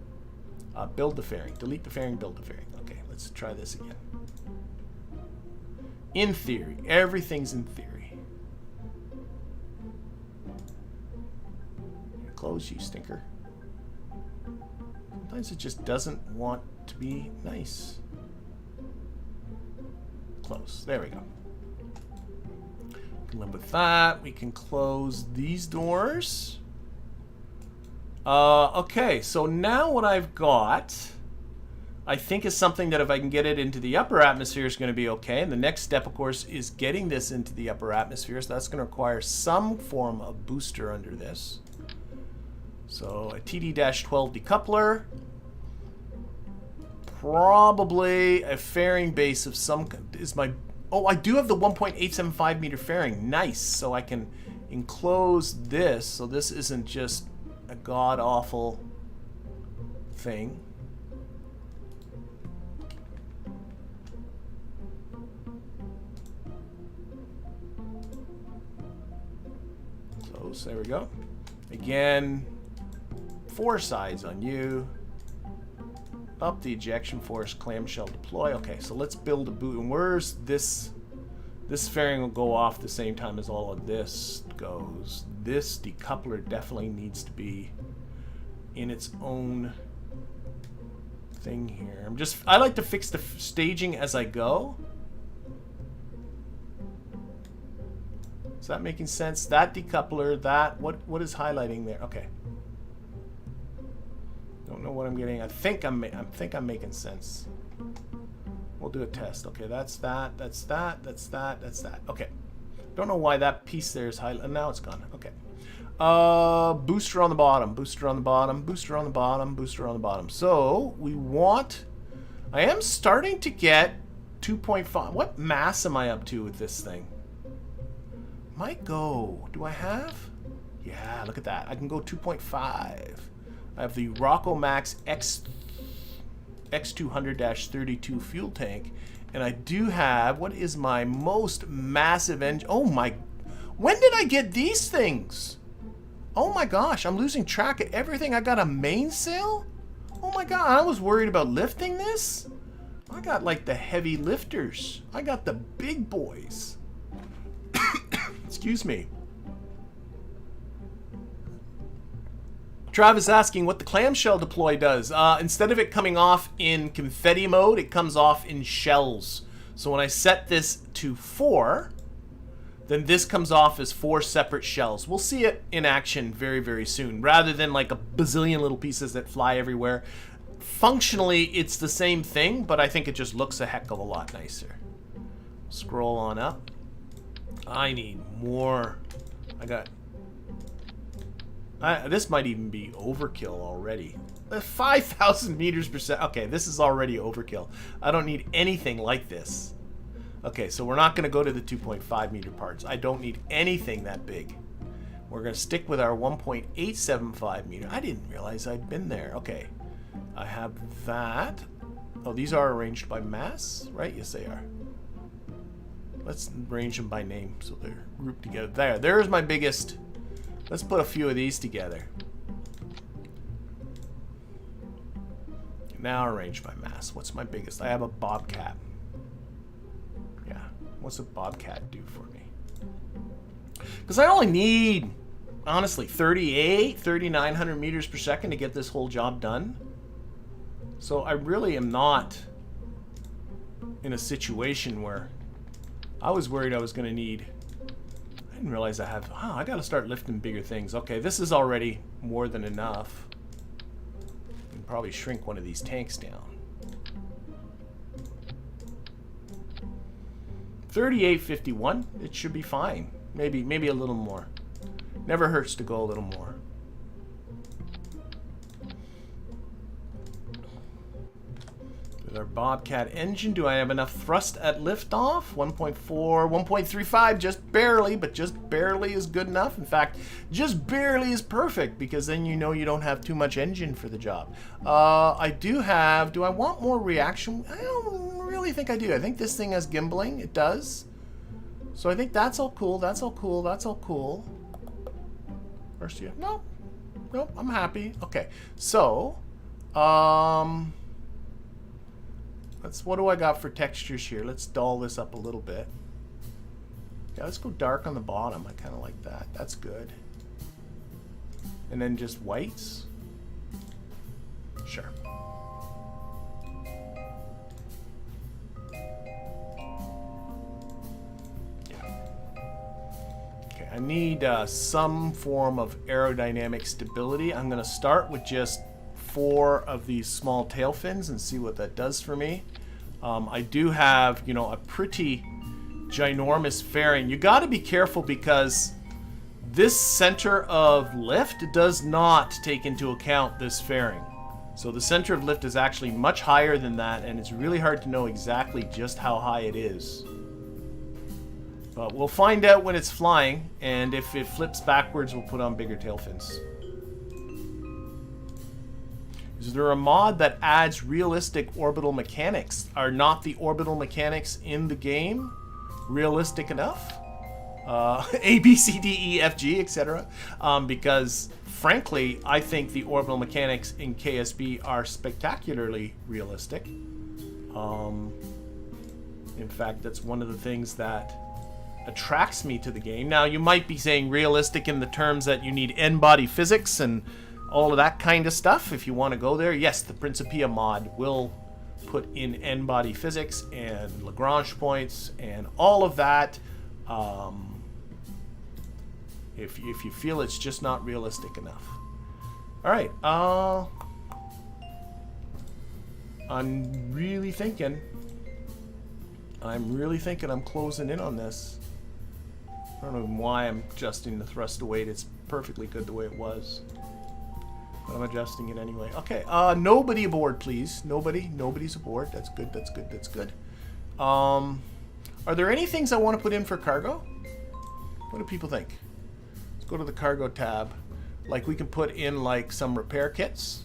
Build the fairing, delete the fairing, build the fairing. Okay, let's try this again. In theory, everything's in theory. Close, you stinker. Sometimes it just doesn't want to be nice. Close, there we go. We can live with that. We can close these doors. Okay, so now what I've got, I think, is something that if I can get it into the upper atmosphere is going to be okay. And the next step, of course, is getting this into the upper atmosphere. So that's going to require some form of booster under this. So a TD-12 decoupler. Probably a fairing base of some, is my, oh, I do have the 1.875 meter fairing. Nice. So I can enclose this. So this isn't just a god-awful thing. Close, there we go. Again, 4 sides on you. Up the ejection force, clamshell deploy. Okay, so let's build a boot. And where's this? This fairing will go off the same time as all of this goes. This decoupler definitely needs to be in its own thing here. I like to fix the staging as I go. Is that making sense? That decoupler, that, what is highlighting there? Okay. Don't know what I'm getting. I think I'm making sense. We'll do a test. Okay, that's that, that's that, that's that, that's that. Okay. Don't know why that piece there is highlighted. Now it's gone. Okay. Booster on the bottom, booster on the bottom, booster on the bottom, booster on the bottom. So we want, I am starting to get 2.5. What mass am I up to with this thing? Might go, do I have? Yeah, look at that. I can go 2.5. I have the Rocco Max X200-32 fuel tank. And I do have, what is my most massive engine? Oh my, when did I get these things? Oh my gosh, I'm losing track of everything. I got a mainsail? Oh my god, I was worried about lifting this. I got like the heavy lifters. I got the big boys. Excuse me. Travis asking what the clamshell deploy does. Instead of it coming off in confetti mode, it comes off in shells. So when I set this to 4, then this comes off as 4 separate shells. We'll see it in action very, very soon, rather than like a bazillion little pieces that fly everywhere. Functionally, it's the same thing, but I think it just looks a heck of a lot nicer. Scroll on up. I need more. This might even be overkill already. 5,000 meters per second. Okay, this is already overkill. I don't need anything like this. Okay, so we're not going to go to the 2.5 meter parts. I don't need anything that big. We're going to stick with our 1.875 meter. I didn't realize I'd been there. Okay, I have that. Oh, these are arranged by mass, right? Yes, they are. Let's arrange them by name so they're grouped together. There's my biggest. Let's put a few of these together. Now arrange by mass. What's my biggest? I have a Bobcat. Yeah. What's a Bobcat do for me? Because I only need, honestly, 3,900 meters per second to get this whole job done. So I really am not in a situation where I was worried I was going to need. I didn't realize I have. Oh, I got to start lifting bigger things. Okay, this is already more than enough. I can probably shrink one of these tanks down. 3851. It should be fine. Maybe a little more. Never hurts to go a little more. With our Bobcat engine, do I have enough thrust at liftoff? 1.4, 1.35, just barely, but just barely is good enough. In fact, just barely is perfect, because then you know you don't have too much engine for the job. I do have, do I want more reaction? I don't really think I do. I think this thing has gimbaling. It does. So I think that's all cool. That's all cool. That's all cool. First, yeah. Nope. Nope. I'm happy. Okay. So, what do I got for textures here? Let's doll this up a little bit. Yeah, let's go dark on the bottom. I kind of like that. That's good. And then just whites. Sure. I need some form of aerodynamic stability. I'm going to start with just 4 of these small tail fins and see what that does for me. I do have, you know, a pretty ginormous fairing. You got to be careful because this center of lift does not take into account this fairing. So the center of lift is actually much higher than that, and it's really hard to know exactly just how high it is. But we'll find out when it's flying, and if it flips backwards, we'll put on bigger tail fins. Is there a mod that adds realistic orbital mechanics? Are not the orbital mechanics in the game realistic enough? A, B, C, D, E, F, G, etc. Because, frankly, I think the orbital mechanics in KSP are spectacularly realistic. In fact, that's one of the things that attracts me to the game. Now, you might be saying realistic in the terms that you need n-body physics and all of that kind of stuff if you want to go there. Yes, the Principia mod will put in n-body physics and Lagrange points and all of that. If you feel it's just not realistic enough. All right. I'm really thinking I'm closing in on this. I don't know why I'm adjusting the thrust to weight. It's perfectly good the way it was. But I'm adjusting it anyway. Okay, nobody aboard, please. Nobody's aboard. That's good, that's good, that's good. Are there any things I want to put in for cargo? What do people think? Let's go to the cargo tab. Like, we can put in, like, some repair kits.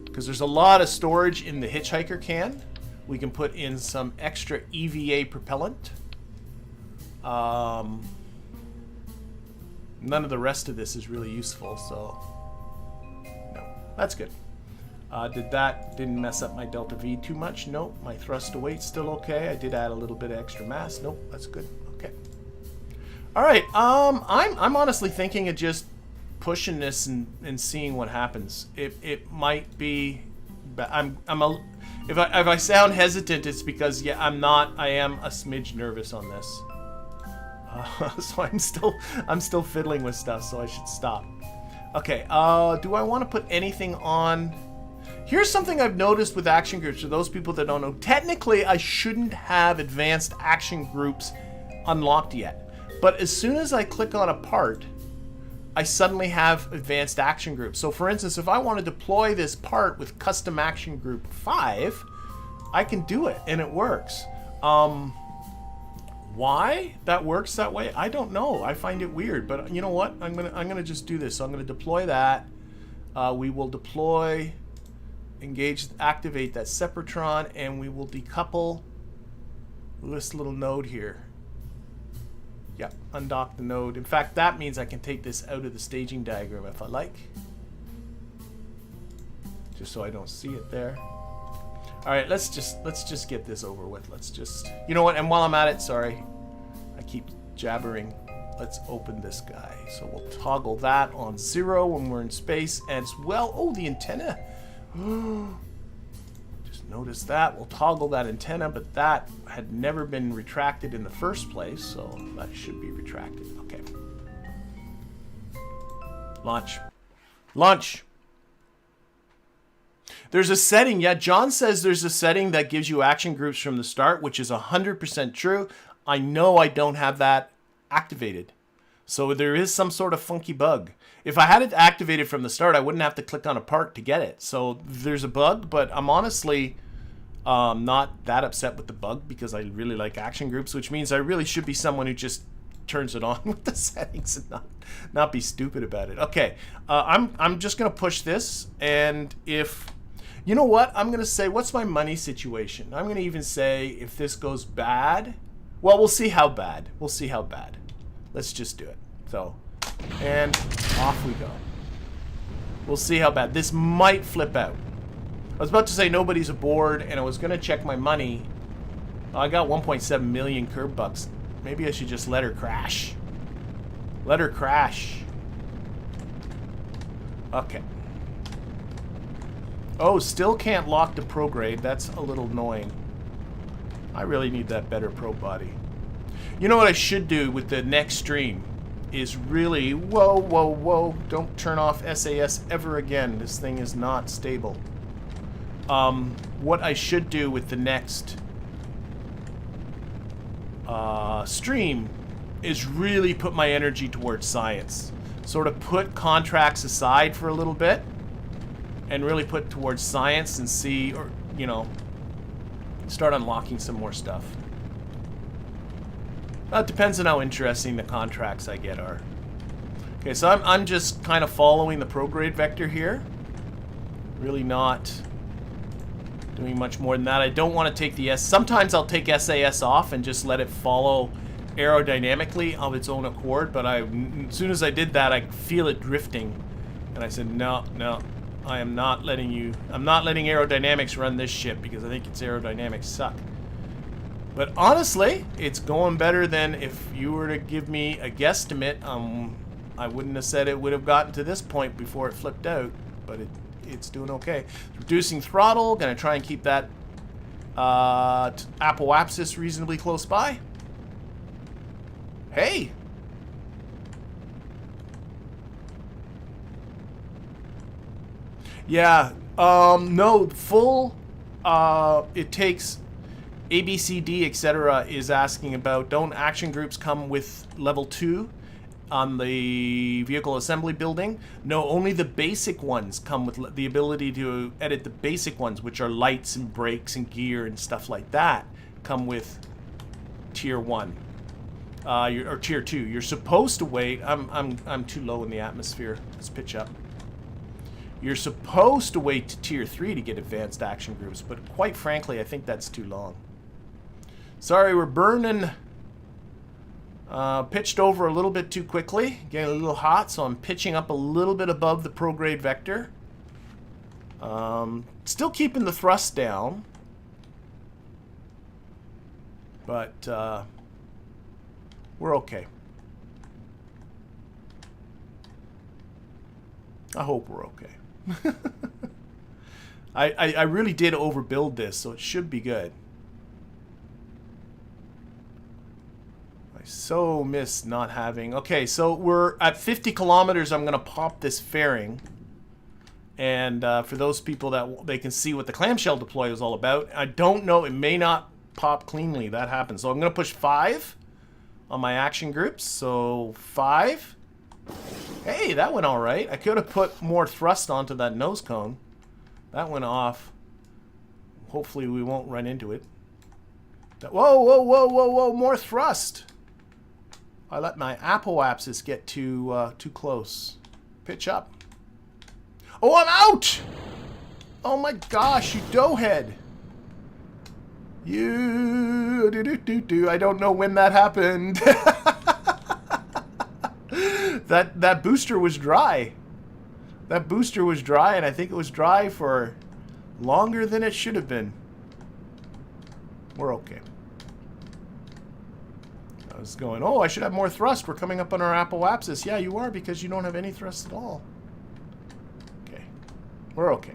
Because there's a lot of storage in the hitchhiker can. We can put in some extra EVA propellant. None of the rest of this is really useful, so no, that's good. Didn't mess up my delta V too much? Nope. My thrust to weight still okay. I did add a little bit of extra mass. Nope, that's good. Okay. All right. I'm honestly thinking of just pushing this and seeing what happens. It might be. If I sound hesitant, it's because, yeah, I'm not. I am a smidge nervous on this. So I'm still fiddling with stuff, so I should stop. Okay, do I want to put anything on? Here's something I've noticed with action groups, for those people that don't know. Technically, I shouldn't have advanced action groups unlocked yet. But as soon as I click on a part, I suddenly have advanced action groups. So for instance, if I want to deploy this part with custom action group 5, I can do it, and it works. Why that works that way, I don't know. I find it weird, but you know what? I'm gonna just do this. So I'm gonna deploy that. We will deploy, engage, activate that Sepratron, and we will decouple this little node here. Yep, undock the node. In fact, that means I can take this out of the staging diagram if I like. Just so I don't see it there. Alright, let's just get this over with. Let's just, you know what, and while I'm at it, sorry, I keep jabbering. Let's open this guy. So we'll toggle that on 0 when we're in space, and as well, oh, the antenna. Just notice that. We'll toggle that antenna, but that had never been retracted in the first place, so that should be retracted. Okay. Launch. Launch. There's a setting, yeah, John says there's a setting that gives you action groups from the start, which is 100% true. I know I don't have that activated. So there is some sort of funky bug. If I had it activated from the start, I wouldn't have to click on a part to get it. So there's a bug, but I'm honestly not that upset with the bug because I really like action groups, which means I really should be someone who just turns it on with the settings and not be stupid about it. Okay, I'm just going to push this, and if... You know what? I'm going to say, what's my money situation? I'm going to even say, if this goes bad, well, we'll see how bad. We'll see how bad. Let's just do it. So, and off we go. We'll see how bad. This might flip out. I was about to say nobody's aboard, and I was going to check my money. Oh, I got 1.7 million Kerb bucks. Maybe I should just let her crash. Let her crash. Okay. Oh, still can't lock the prograde. That's a little annoying. I really need that better probe body. You know what I should do with the next stream is really... Whoa, whoa, whoa. Don't turn off SAS ever again. This thing is not stable. What I should do with the next stream is really put my energy towards science. Sort of put contracts aside for a little bit. And really put towards science and see, or, you know, start unlocking some more stuff. It depends on how interesting the contracts I get are. Okay, so I'm just kind of following the prograde vector here. Really not doing much more than that. I don't want to take the sometimes I'll take SAS off and just let it follow aerodynamically of its own accord, but as soon as I did that, I feel it drifting. And I said, no, no. I'm not letting aerodynamics run this ship because I think its aerodynamics suck. But honestly, it's going better than if you were to give me a guesstimate. I wouldn't have said it would have gotten to this point before it flipped out, but it's doing okay. Reducing throttle, gonna try and keep that apoapsis reasonably close by. Hey! Yeah, no, full, it takes A, B, C, D, etc. is asking about, don't action groups come with level 2 on the vehicle assembly building? No, only the basic ones come with the ability to edit the basic ones, which are lights and brakes and gear and stuff like that, come with tier 1. Or tier 2. You're supposed to wait. I'm too low in the atmosphere. Let's pitch up. You're supposed to wait to tier 3 to get advanced action groups, but quite frankly, I think that's too long. Sorry, we're burning. Pitched over a little bit too quickly, getting a little hot, so I'm pitching up a little bit above the prograde vector. Still keeping the thrust down, but we're okay. I hope we're okay. I really did overbuild this, so it should be good. I so miss not having... Okay, so we're at 50 kilometers. I'm going to pop this fairing. And for those people that they can see what the clamshell deploy is all about. I don't know. It may not pop cleanly. That happens. So I'm going to push 5 on my action groups. So 5. Hey, that went all right. I could have put more thrust onto that nose cone. That went off. Hopefully we won't run into it. Whoa, whoa, whoa, whoa, whoa. More thrust. I let my apoapsis get too close. Pitch up. Oh, I'm out! Oh my gosh, you doughhead. You... I don't know when that happened. That booster was dry. That booster was dry, and I think it was dry for longer than it should have been. We're okay. I was going, oh, I should have more thrust. We're coming up on our apoapsis. Yeah, you are, because you don't have any thrust at all. Okay. We're okay.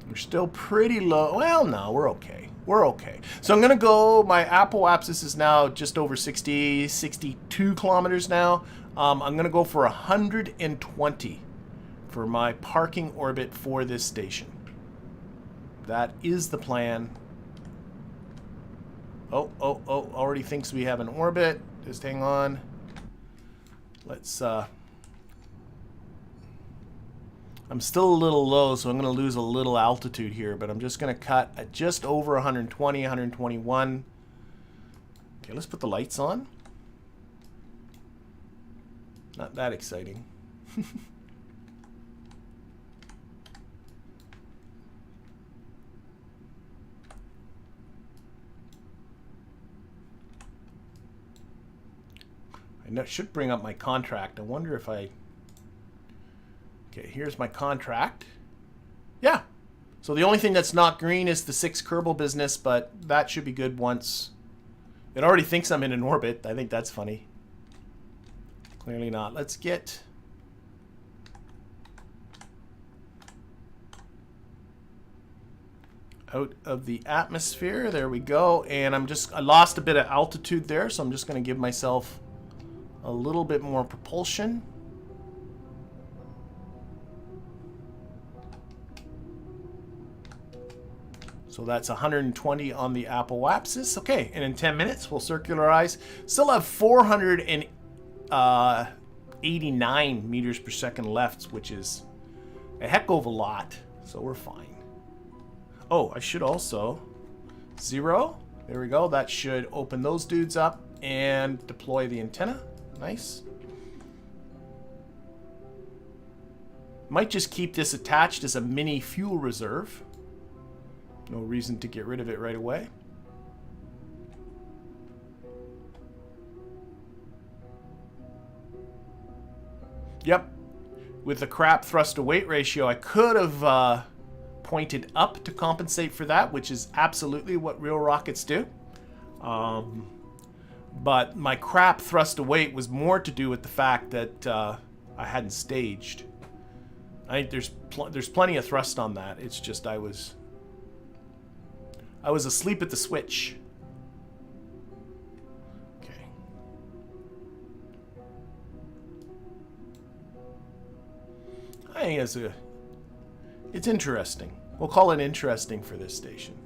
We're still pretty low. Well, no, we're okay. We're okay. So I'm going to go, my apoapsis is now just over 60, 62 kilometers now. I'm going to go for 120 for my parking orbit for this station. That is the plan. Oh, already thinks we have an orbit. Just hang on. Let's, I'm still a little low, so I'm going to lose a little altitude here, but I'm just going to cut at just over 120, 121. Okay, let's put the lights on. Not that exciting. I should bring up my contract. I wonder if I... Okay, here's my contract. Yeah. So the only thing that's not green is the 6 Kerbal business, but that should be good once. It already thinks I'm in an orbit. I think that's funny. Clearly not. Let's get... out of the atmosphere. There we go. And I lost a bit of altitude there, so I'm just going to give myself a little bit more propulsion. So that's 120 on the apoapsis. Okay, and in 10 minutes we'll circularize. Still have 489 meters per second left, which is a heck of a lot. So we're fine. Oh, I should also 0. There we go. That should open those dudes up and deploy the antenna. Nice. Might just keep this attached as a mini fuel reserve. No reason to get rid of it right away. Yep. With the crap thrust to weight ratio, I could have pointed up to compensate for that, which is absolutely what real rockets do. But my crap thrust to weight was more to do with the fact that I hadn't staged. I think there's plenty of thrust on that. It's just I was asleep at the switch. Okay. I think it's interesting. We'll call it interesting for this station.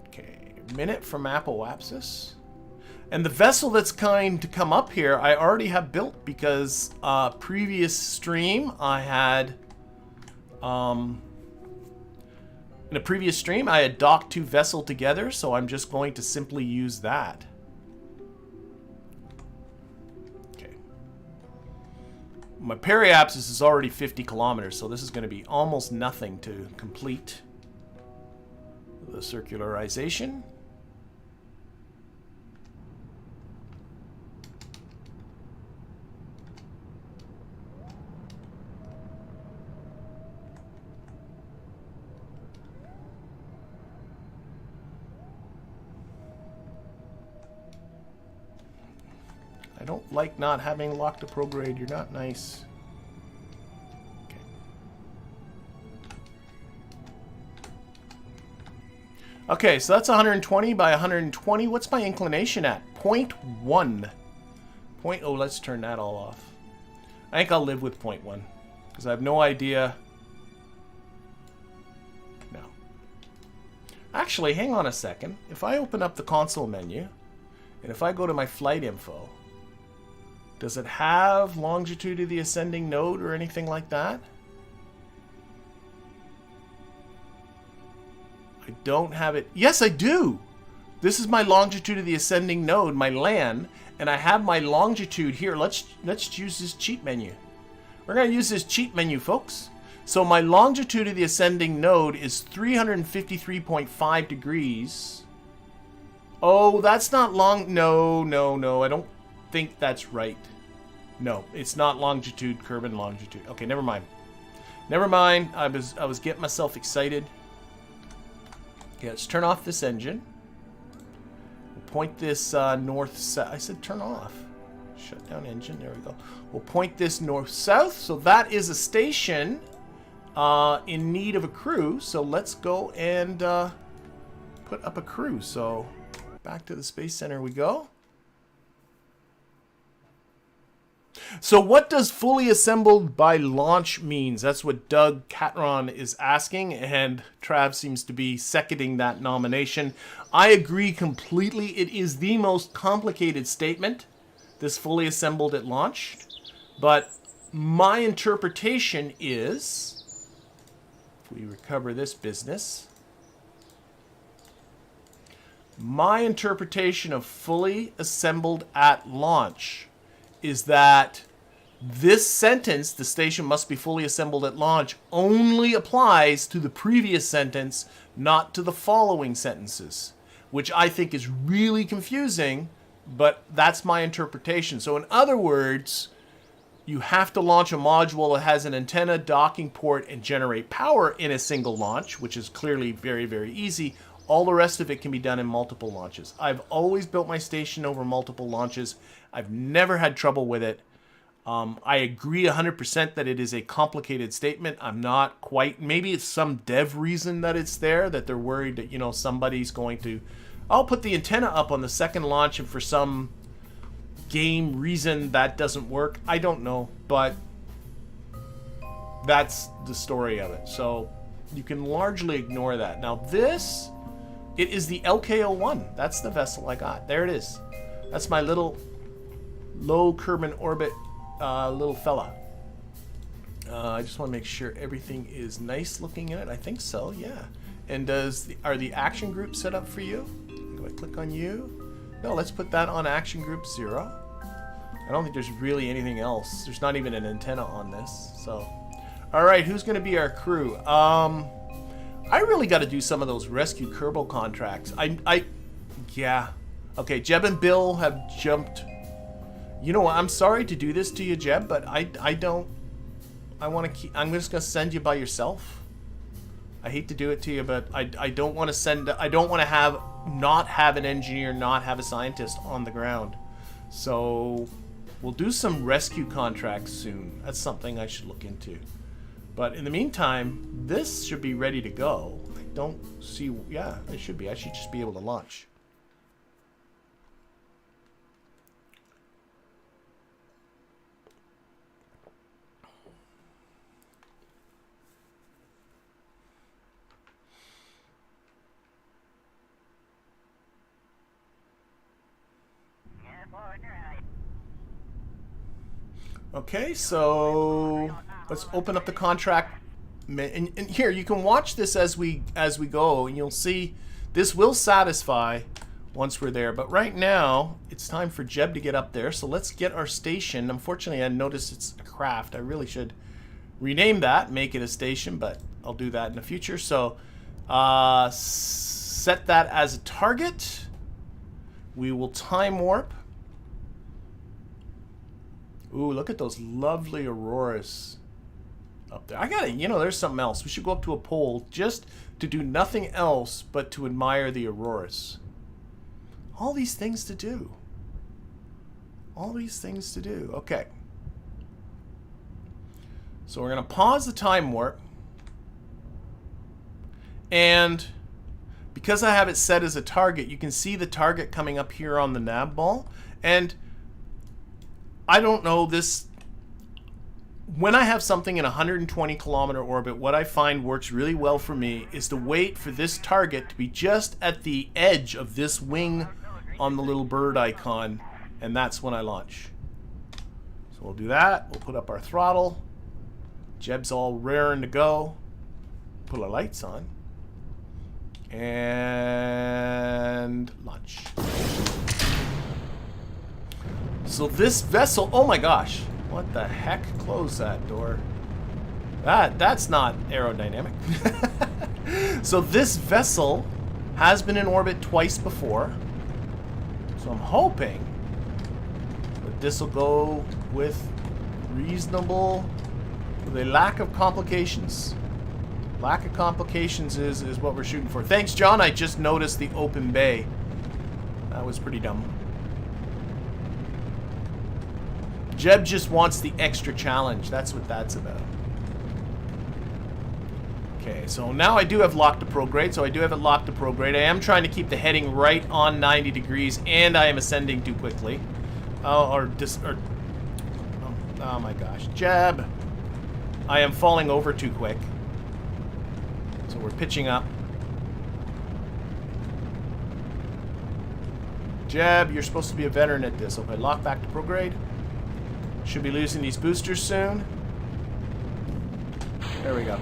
Okay, minute from apoapsis. And the vessel that's going to come up here, I already have built because previous stream I had in a previous stream, I had docked 2 vessels together, so I'm just going to simply use that. Okay. My periapsis is already 50 kilometers, so this is going to be almost nothing to complete the circularization. I don't like not having locked to prograde. You're not nice. Okay. Okay, so that's 120 by 120. What's my inclination at? 0.1. Oh, let's turn that all off. I think I'll live with 0.1 because I have no idea. No. Actually, hang on a second. If I open up the console menu and if I go to my flight info, does it have longitude of the ascending node or anything like that? I don't have it. Yes, I do. This is my longitude of the ascending node, my LAN, and I have my longitude here. Let's use this cheat menu. We're going to use this cheat menu, folks. So my longitude of the ascending node is 353.5 degrees. Oh, that's not long. No, no, no. I don't think that's right. No, it's not longitude, Kerbin longitude. Okay, never mind. Never mind. I was getting myself excited. Okay, let's turn off this engine. We'll point this north-south. I said turn off. Shut down engine. There we go. We'll point this north-south. So that is a station in need of a crew. So let's go and put up a crew. So back to the Space Center we go. So what does fully assembled by launch means? That's what Doug Catron is asking, and Trav seems to be seconding that nomination. I agree completely. It is the most complicated statement, this fully assembled at launch. But my interpretation is, if we recover this business, my interpretation of fully assembled at launch is that this sentence, the station must be fully assembled at launch, only applies to the previous sentence, not to the following sentences, which I think is really confusing, but that's my interpretation. So in other words, you have to launch a module that has an antenna, docking port, and generate power in a single launch, which is clearly very, very easy. All the rest of it can be done in multiple launches. I've always built my station over multiple launches. I've never had trouble with it. I agree 100% that it is a complicated statement. I'm not quite... Maybe it's some dev reason that it's there, that they're worried that, you know, somebody's going to... I'll put the antenna up on the second launch and for some game reason that doesn't work. I don't know, but that's the story of it. So you can largely ignore that. Now this... It is the LK01. That's the vessel I got. There it is. That's my little low Kerbin orbit little fella. I just want to make sure everything is nice looking in it. I think so, yeah. And are the action groups set up for you? Do I click on you? No, let's put that on action group 0. I don't think there's really anything else. There's not even an antenna on this. So, all right, who's going to be our crew? I really got to do some of those rescue Kerbal contracts. Yeah. Okay, Jeb and Bill have jumped. You know what? I'm sorry to do this to you, Jeb, but I don't. I want to keep. I'm just gonna send you by yourself. I hate to do it to you, but I don't want to send. I don't want to not have an engineer, not have a scientist on the ground. So we'll do some rescue contracts soon. That's something I should look into. But in the meantime, this should be ready to go. I don't see... Yeah, it should be. I should just be able to launch. Okay, so... Let's open up the contract, and here you can watch this as we go, and you'll see this will satisfy once we're there. But right now, it's time for Jeb to get up there. So let's get our station. Unfortunately, I noticed it's a craft. I really should rename that, make it a station, but I'll do that in the future. So set that as a target. We will time warp. Ooh, look at those lovely auroras up there. I gotta, you know, there's something else. We should go up to a pole just to do nothing else but to admire the auroras. All these things to do. All these things to do. Okay. So we're going to pause the time warp. And because I have it set as a target, you can see the target coming up here on the Navball. And I don't know this. When I have something in a 120 kilometer orbit, what I find works really well for me is to wait for this target to be just at the edge of this wing on the little bird icon, and that's when I launch. So we'll do that. We'll put up our throttle. Jeb's all raring to go. Put our lights on. And launch. So this vessel, oh my gosh. What the heck? Close that door. That's not aerodynamic. So this vessel has been in orbit twice before. So I'm hoping that this will go with reasonable, with a lack of complications. Lack of complications is what we're shooting for. Thanks, John. I just noticed the open bay. That was pretty dumb. Jeb just wants the extra challenge. That's what that's about. Okay, so now I do have locked to prograde. So I do have it locked to prograde. I am trying to keep the heading right on 90 degrees, and I am ascending too quickly. Oh my gosh. Jeb! I am falling over too quick. So we're pitching up. Jeb, you're supposed to be a veteran at this. Okay, lock back to prograde. Should be losing these boosters soon. There we go.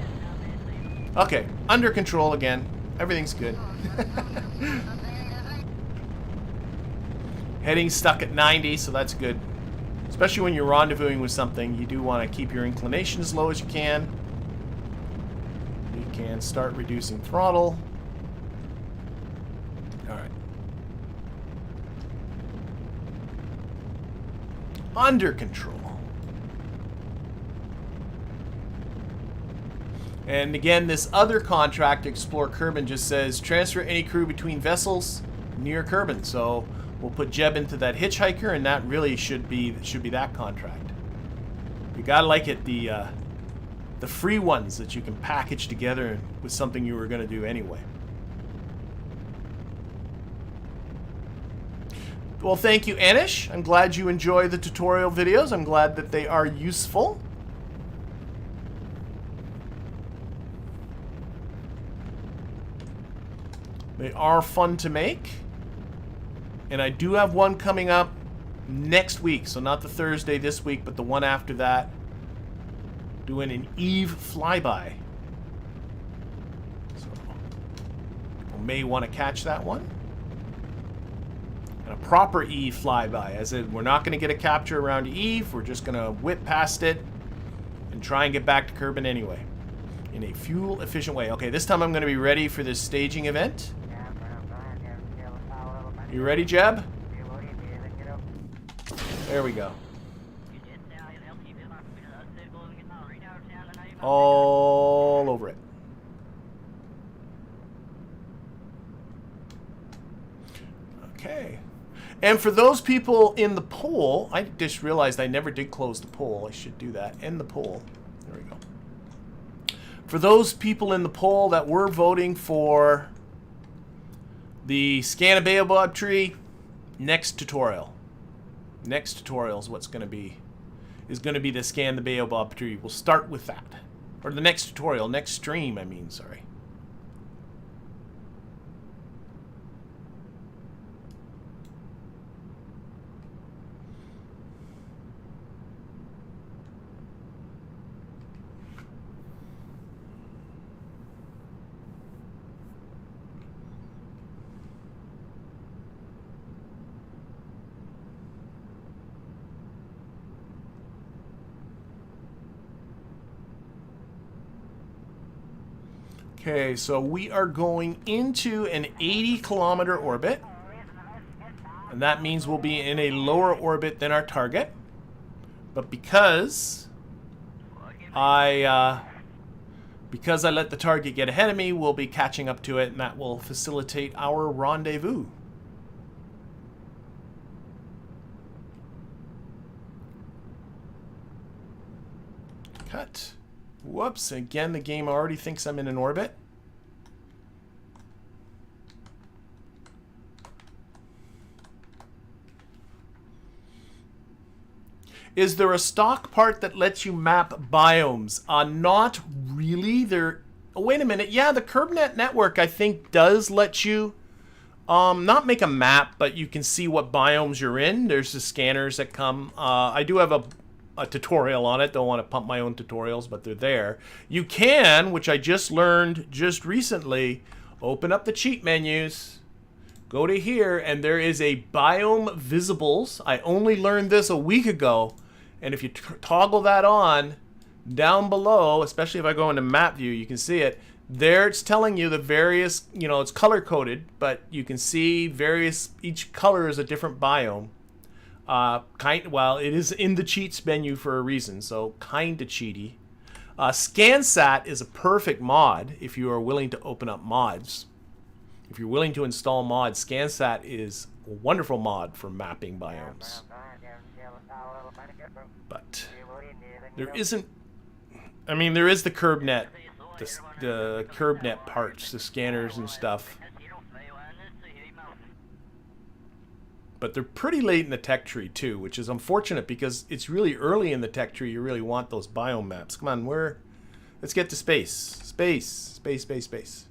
Okay, under control again. Everything's good. Heading stuck at 90, so that's good. Especially when you're rendezvousing with something, you do want to keep your inclination as low as you can. We can start reducing throttle. Alright. Under control. And again, this other contract, Explore Kerbin, just says transfer any crew between vessels near Kerbin. So we'll put Jeb into that hitchhiker, and that really should be that contract. You gotta like it, the free ones that you can package together with something you were gonna do anyway. Well, thank you, Anish. I'm glad you enjoy the tutorial videos. I'm glad that they are useful. They are fun to make. And I do have one coming up next week. So not the Thursday this week, but the one after that. Doing an Eve flyby. So people may want to catch that one. A proper Eve flyby, as in we're not going to get a capture around Eve, we're just going to whip past it and try and get back to Kerbin anyway in a fuel efficient way. Okay, this time I'm going to be ready for this staging event. You ready, Jeb? There we go. All over it. Okay. And for those people in the poll, I just realized I never did close the poll. I should do that. End the poll. There we go. For those people in the poll that were voting for the scan a baobab tree, next tutorial. Next tutorial is what's going to be. Is going to be the scan the baobab tree. We'll start with that. Or the next tutorial. Next stream, I mean, sorry. Okay, so we are going into an 80-kilometer orbit. And that means we'll be in a lower orbit than our target. But because I let the target get ahead of me, we'll be catching up to it, and that will facilitate our rendezvous. Cut. Whoops, again the game already thinks I'm in an orbit. Is there a stock part that lets you map biomes? Not really. Oh, wait a minute. Yeah, the KerbNet network, I think, does let you not make a map, but you can see what biomes you're in. There's the scanners that come. I do have a tutorial on it. Don't want to pump my own tutorials, but they're there. You can, which I just learned just recently, open up the cheat menus. Go to here, and there is a biome visibles. I only learned this a week ago. And if you toggle that on, down below, especially if I go into map view, you can see it. There it's telling you the various, you know, it's color coded, but you can see various, each color is a different biome. Well, it is in the cheats menu for a reason, so kinda cheaty. ScanSat is a perfect mod if you are willing to open up mods. If you're willing to install mods, ScanSat is a wonderful mod for mapping biomes. But there isn't, I mean, there is the KerbNet, the KerbNet parts, the scanners and stuff. But they're pretty late in the tech tree too, which is unfortunate because it's really early in the tech tree. You really want those biome maps. Come on, let's get to space. Space, space, space, space.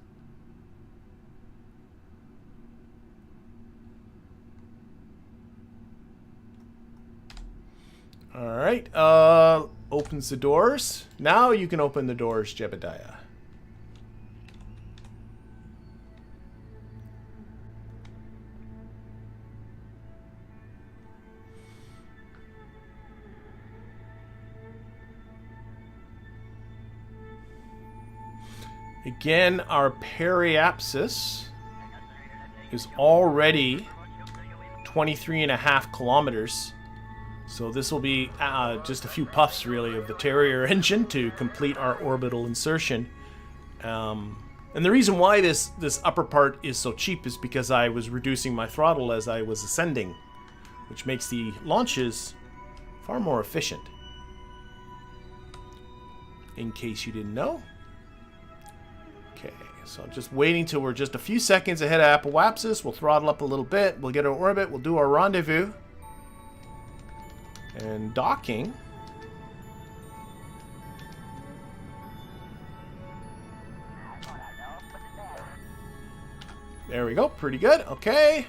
Alright, opens the doors. Now you can open the doors, Jebediah. Again, our periapsis is already 23.5 kilometers. So this will be just a few puffs, really, of the Terrier engine to complete our orbital insertion. And the reason why this upper part is so cheap is because I was reducing my throttle as I was ascending, which makes the launches far more efficient. In case you didn't know. Okay, so I'm just waiting till we're just a few seconds ahead of Apoapsis. We'll throttle up a little bit. We'll get our orbit. We'll do our rendezvous. And docking. There we go. Pretty good. Okay.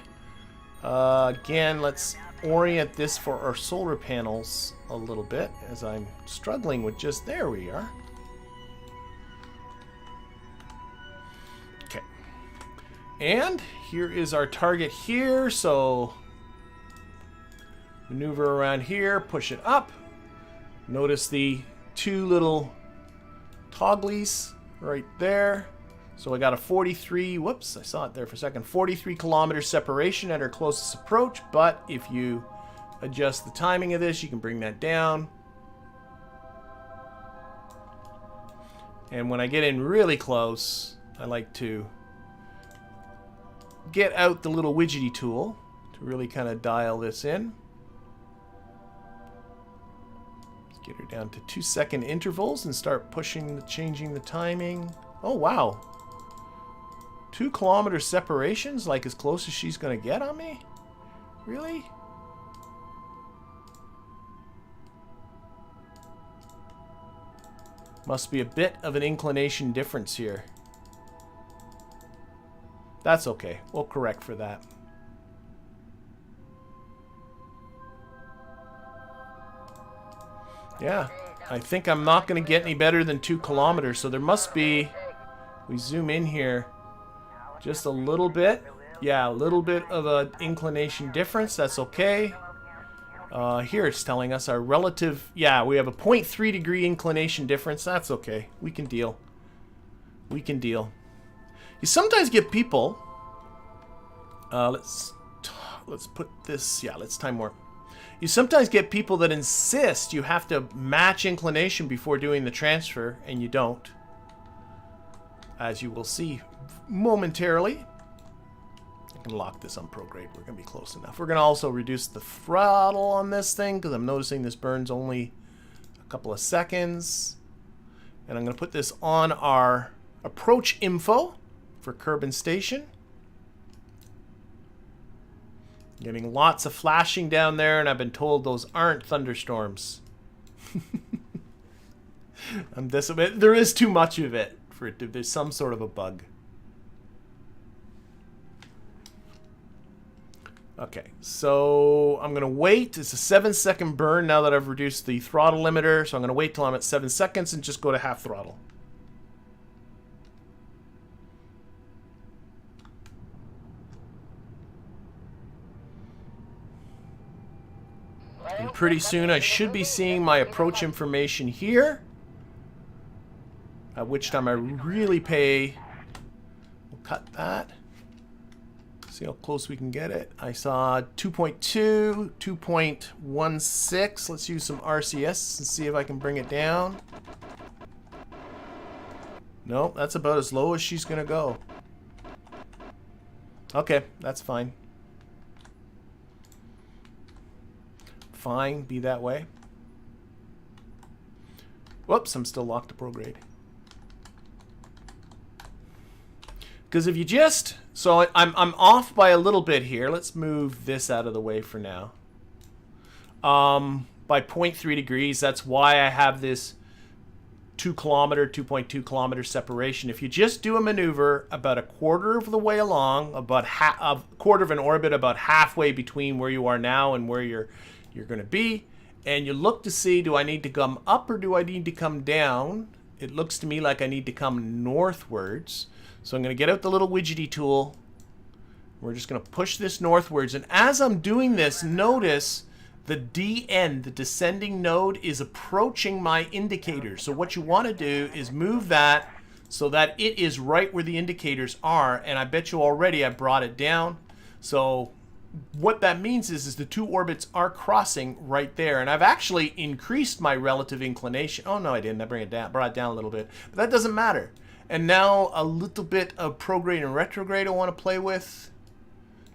Again, let's orient this for our solar panels a little bit as I'm struggling with just... There we are. Okay. And here is our target here. So... maneuver around here, push it up. Notice the two little togglies right there. So I got a 43, whoops, I saw it there for a second, 43 kilometer separation at our closest approach, but if you adjust the timing of this, you can bring that down. And when I get in really close, I like to get out the little widgety tool to really kind of dial this in. Get her down to 2-second intervals and start changing the timing. Oh, wow. 2 kilometer separations, like as close as she's going to get on me? Really? Must be a bit of an inclination difference here. That's okay. We'll correct for that. Yeah, I think I'm not going to get any better than 2 kilometers, so there must be, we zoom in here, just a little bit. Yeah, a little bit of an inclination difference. That's okay. Here it's telling us our relative, yeah, we have a 0.3 degree inclination difference. That's okay. We can deal. We can deal. You sometimes get people, let's put this, yeah, let's time warp. You sometimes get people that insist you have to match inclination before doing the transfer, and you don't. As you will see momentarily. I can lock this on prograde. We're going to be close enough. We're going to also reduce the throttle on this thing, because I'm noticing this burns only a couple of seconds. And I'm going to put this on our approach info for Kerbin Station. Getting lots of flashing down there, and I've been told those aren't thunderstorms. There is too much of it for it to. There's some sort of a bug. Okay, so I'm gonna wait. It's a 7-second burn now that I've reduced the throttle limiter. So I'm gonna wait till I'm at 7 seconds and just go to half throttle. And pretty soon I should be seeing my approach information here. At which time I really pay. We'll cut that. See how close we can get it. I saw 2.2, 2.16. Let's use some RCS and see if I can bring it down. Nope, that's about as low as she's gonna go. Okay, that's fine. Fine, be that way. Whoops, I'm still locked to prograde. Because if you just... So I'm off by a little bit here. Let's move this out of the way for now. By 0.3 degrees. That's why I have this 2 kilometer, 2.2 kilometer separation. If you just do a maneuver about a quarter of the way along, about a quarter of an orbit, about halfway between where you are now and where you're going to be, and you look to see, do I need to come up or do I need to come down? It looks to me like I need to come northwards. So I'm going to get out the little widgety tool. We're just going to push this northwards. And as I'm doing this, notice the DN, the descending node, is approaching my indicator. So what you want to do is move that so that it is right where the indicators are. And I bet you already I brought it down. So what that means is the two orbits are crossing right there. And I've actually increased my relative inclination. Oh, no, I didn't. I brought it down a little bit. But that doesn't matter. And now a little bit of prograde and retrograde I want to play with.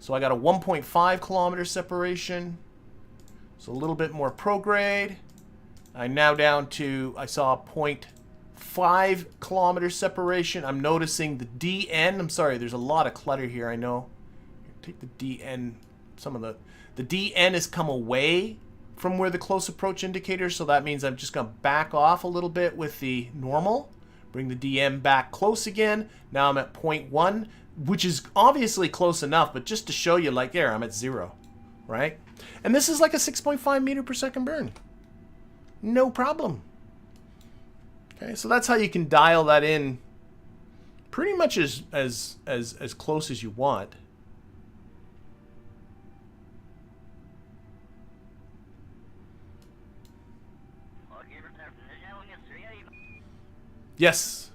So I got a 1.5 kilometer separation. So a little bit more prograde. I'm now down to, I saw a 0.5 kilometer separation. I'm noticing the DN. I'm sorry, there's a lot of clutter here, I know. Take the DN, some of the DN has come away from where the close approach indicator, so that means I'm just going to back off a little bit with the normal. Bring the DM back close again. Now I'm at 0.1, which is obviously close enough, but just to show you, like there, I'm at 0, right? And this is like a 6.5 meter per second burn. No problem. Okay, so that's how you can dial that in pretty much as close as you want. Yes.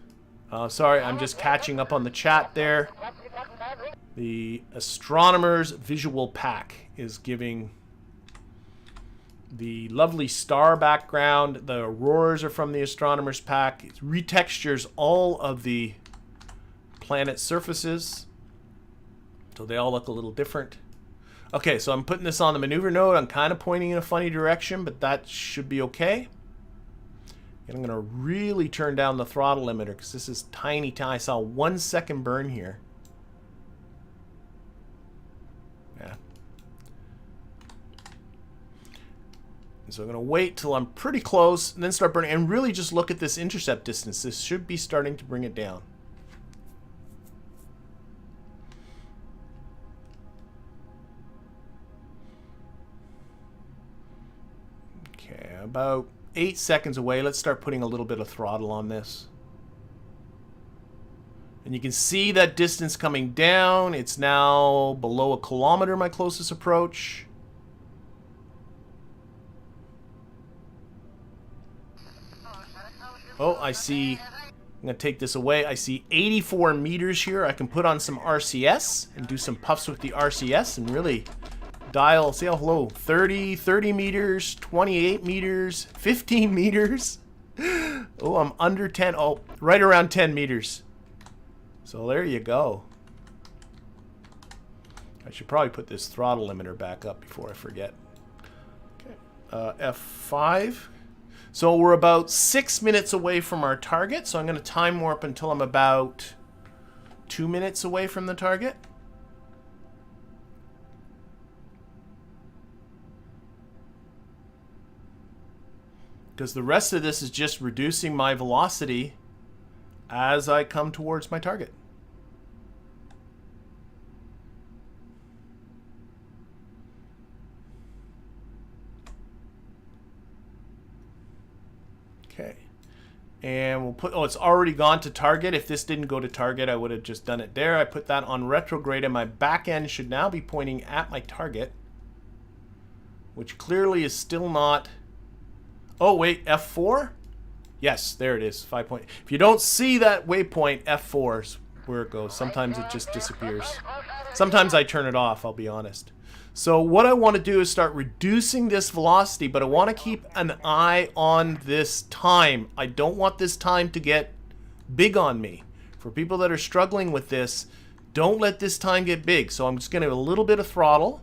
Sorry, I'm just catching up on the chat there. The Astronomer's visual pack is giving the lovely star background. The auroras are from the Astronomer's pack. It retextures all of the planet surfaces, so they all look a little different. Okay, so I'm putting this on the maneuver node. I'm kind of pointing in a funny direction, but that should be okay. And I'm going to really turn down the throttle limiter because this is tiny. I saw 1 second burn here. Yeah. And so I'm going to wait till I'm pretty close and then start burning. And really just look at this intercept distance. This should be starting to bring it down. Okay, about 8 seconds away. Let's start putting a little bit of throttle on this. And you can see that distance coming down. It's now below 1 kilometer, my closest approach. Oh, I see. I'm going to take this away. I see 84 meters here. I can put on some RCS and do some puffs with the RCS and really dial, see how low, 30 meters, 28 meters, 15 meters. Oh, I'm under 10. Oh, right around 10 meters. So there you go. I should probably put this throttle limiter back up before I forget. Okay. F5. So we're about 6 minutes away from our target. So I'm going to time warp until I'm about 2 minutes away from the target. Because the rest of this is just reducing my velocity as I come towards my target. Okay. And we'll put, oh, it's already gone to target. If this didn't go to target, I would have just done it there. I put that on retrograde, and my back end should now be pointing at my target, which clearly is still not... Oh, wait, F4? Yes, there it is, 5 point. If you don't see that waypoint, F4 is where it goes. Sometimes it just disappears. Sometimes I turn it off, I'll be honest. So what I want to do is start reducing this velocity, but I want to keep an eye on this time. I don't want this time to get big on me. For people that are struggling with this, don't let this time get big. So I'm just going to have a little bit of throttle.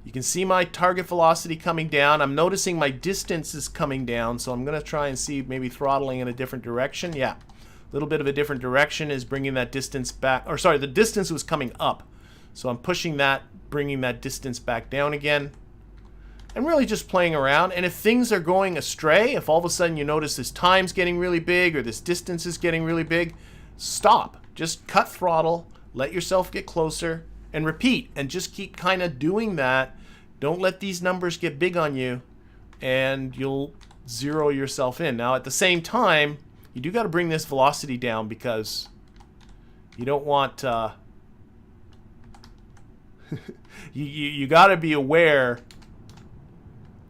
You can see my target velocity coming down. I'm noticing my distance is coming down, so I'm going to try and see maybe throttling in a different direction. Yeah, a little bit of a different direction is bringing that distance back. Or sorry, the distance was coming up. So I'm pushing that, bringing that distance back down again. And really just playing around. And if things are going astray, if all of a sudden you notice this time's getting really big or this distance is getting really big, stop. Just cut throttle, let yourself get closer, and repeat, and just keep kind of doing that. Don't let these numbers get big on you, and you'll zero yourself in. Now, at the same time, you do got to bring this velocity down because you don't want... you got to be aware.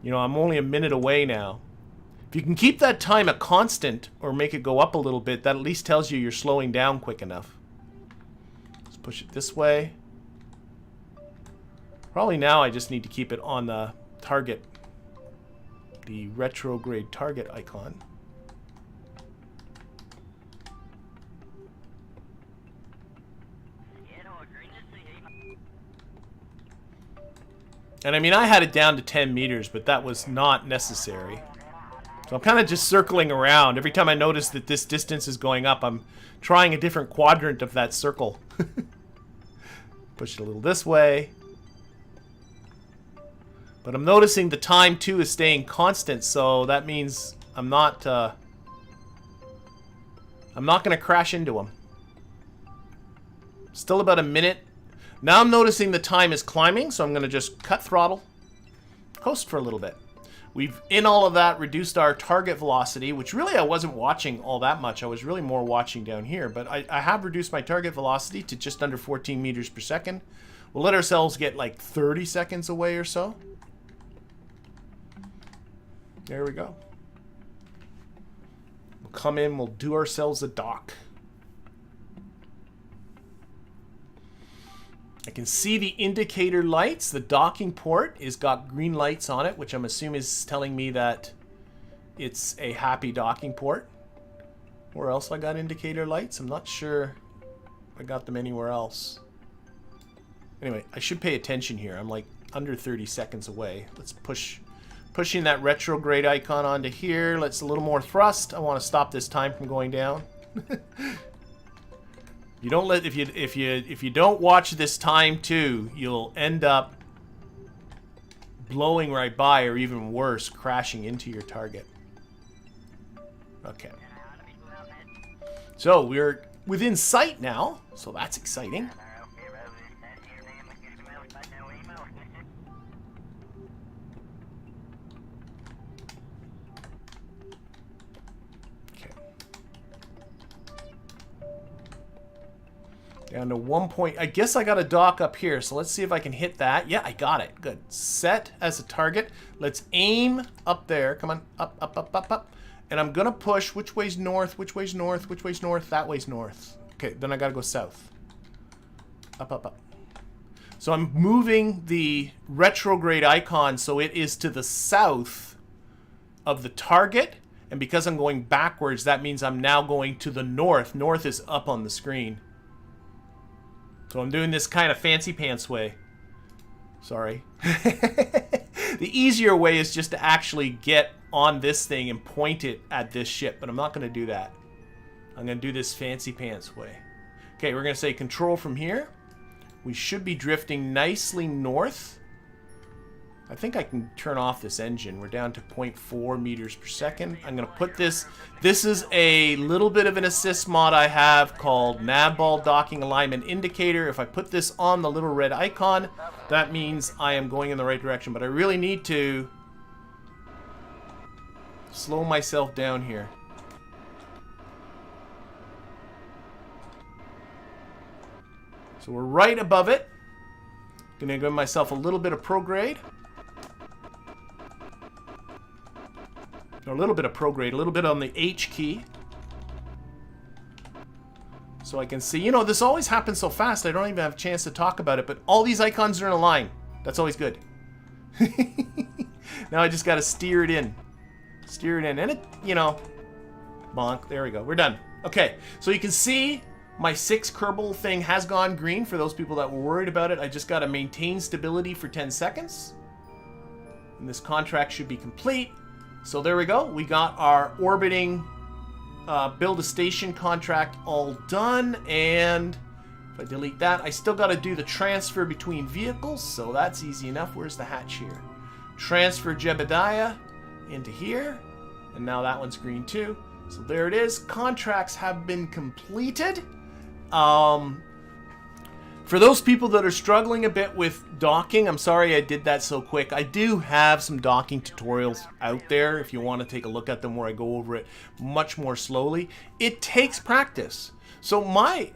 You know, I'm only a minute away now. If you can keep that time a constant or make it go up a little bit, that at least tells you you're slowing down quick enough. Let's push it this way. Probably now I just need to keep it on the target, the retrograde target icon. And I mean, I had it down to 10 meters, but that was not necessary. So I'm kind of just circling around. Every time I notice that this distance is going up, I'm trying a different quadrant of that circle. Push it a little this way. But I'm noticing the time, too, is staying constant, so that means I'm not going to crash into them. Still about a minute. Now I'm noticing the time is climbing, so I'm going to just cut throttle, coast for a little bit. We've, in all of that, reduced our target velocity, which really I wasn't watching all that much. I was really more watching down here, but I have reduced my target velocity to just under 14 meters per second. We'll let ourselves get like 30 seconds away or so. There we go. We'll come in, we'll do ourselves a dock. I can see the indicator lights. The docking port has got green lights on it, which I'm assuming is telling me that it's a happy docking port. Where else I got indicator lights? I'm not sure if I got them anywhere else. Anyway, I should pay attention here. I'm like under 30 seconds away. Let's pushing that retrograde icon onto here. Let's a little more thrust. I want to stop this time from going down. You don't let if you don't watch this time too, you'll end up blowing right by, or even worse, crashing into your target. Okay. So we're within sight now, so that's exciting. Down to 1 point. I guess I got a dock up here, so let's see if I can hit that. Yeah, I got it. Good. Set as a target. Let's aim up there. Come on. Up, up, up, up, up. And I'm going to push. Which way's north? Which way's north? Which way's north? That way's north. Okay, then I got to go south. Up, up, up. So I'm moving the retrograde icon so it is to the south of the target. And because I'm going backwards, that means I'm now going to the north. North is up on the screen. So I'm doing this kind of fancy pants way. Sorry. The easier way is just to actually get on this thing and point it at this ship, but I'm not going to do that. I'm going to do this fancy pants way. Okay, we're going to say control from here. We should be drifting nicely north. I think I can turn off this engine. We're down to 0.4 meters per second. I'm going to put this... This is a little bit of an assist mod I have called Navball Docking Alignment Indicator. If I put this on the little red icon, that means I am going in the right direction. But I really need to slow myself down here. So we're right above it. Gonna give myself a little bit of prograde. A little bit of prograde, a little bit on the H key. So I can see, you know, this always happens so fast I don't even have a chance to talk about it, but all these icons are in a line. That's always good. Now I just gotta steer it in. Steer it in, and it, you know, bonk, there we go, we're done. Okay, so you can see my 6 Kerbal thing has gone green. For those people that were worried about it, I just gotta maintain stability for 10 seconds. And this contract should be complete. So there we go. We got our orbiting build a station contract all done. And if I delete that, I still got to do the transfer between vehicles. So that's easy enough. Where's the hatch here? Transfer Jebediah into here. And now that one's green too. So there it is. Contracts have been completed. For those people that are struggling a bit with docking, I'm sorry I did that so quick. I do have some docking tutorials out there if you want to take a look at them, where I go over it much more slowly. It takes practice. So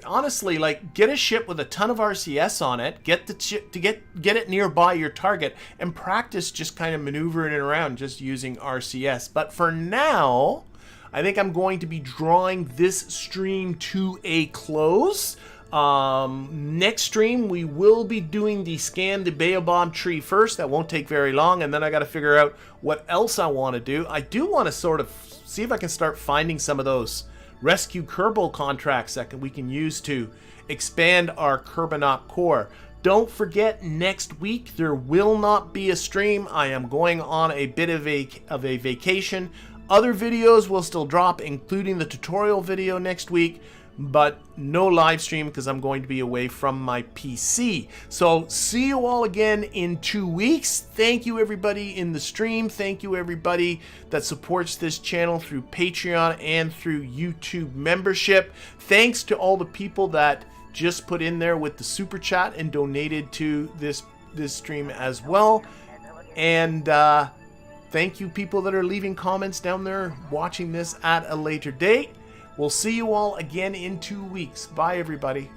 honestly, like, get a ship with a ton of RCS on it, get the ship to get it nearby your target, and practice just kind of maneuvering it around just using RCS. But for now, I think I'm going to be drawing this stream to a close. Next stream we will be doing the scan the Baobab tree first. That won't take very long, and then I got to figure out what else I want to do. I do want to sort of see if I can start finding some of those rescue Kerbal contracts that we can use to expand our Kerbinoc core. Don't forget, next week there will not be a stream. I am going on a bit of a vacation. Other videos will still drop, including the tutorial video next week, but no live stream because I'm going to be away from my PC. So see you all again in 2 weeks. Thank you everybody in the stream. Thank you everybody that supports this channel through Patreon and through YouTube membership. Thanks to all the people that just put in there with the super chat and donated to this stream as well. And thank you people that are leaving comments down there watching this at a later date. We'll see you all again in 2 weeks. Bye, everybody.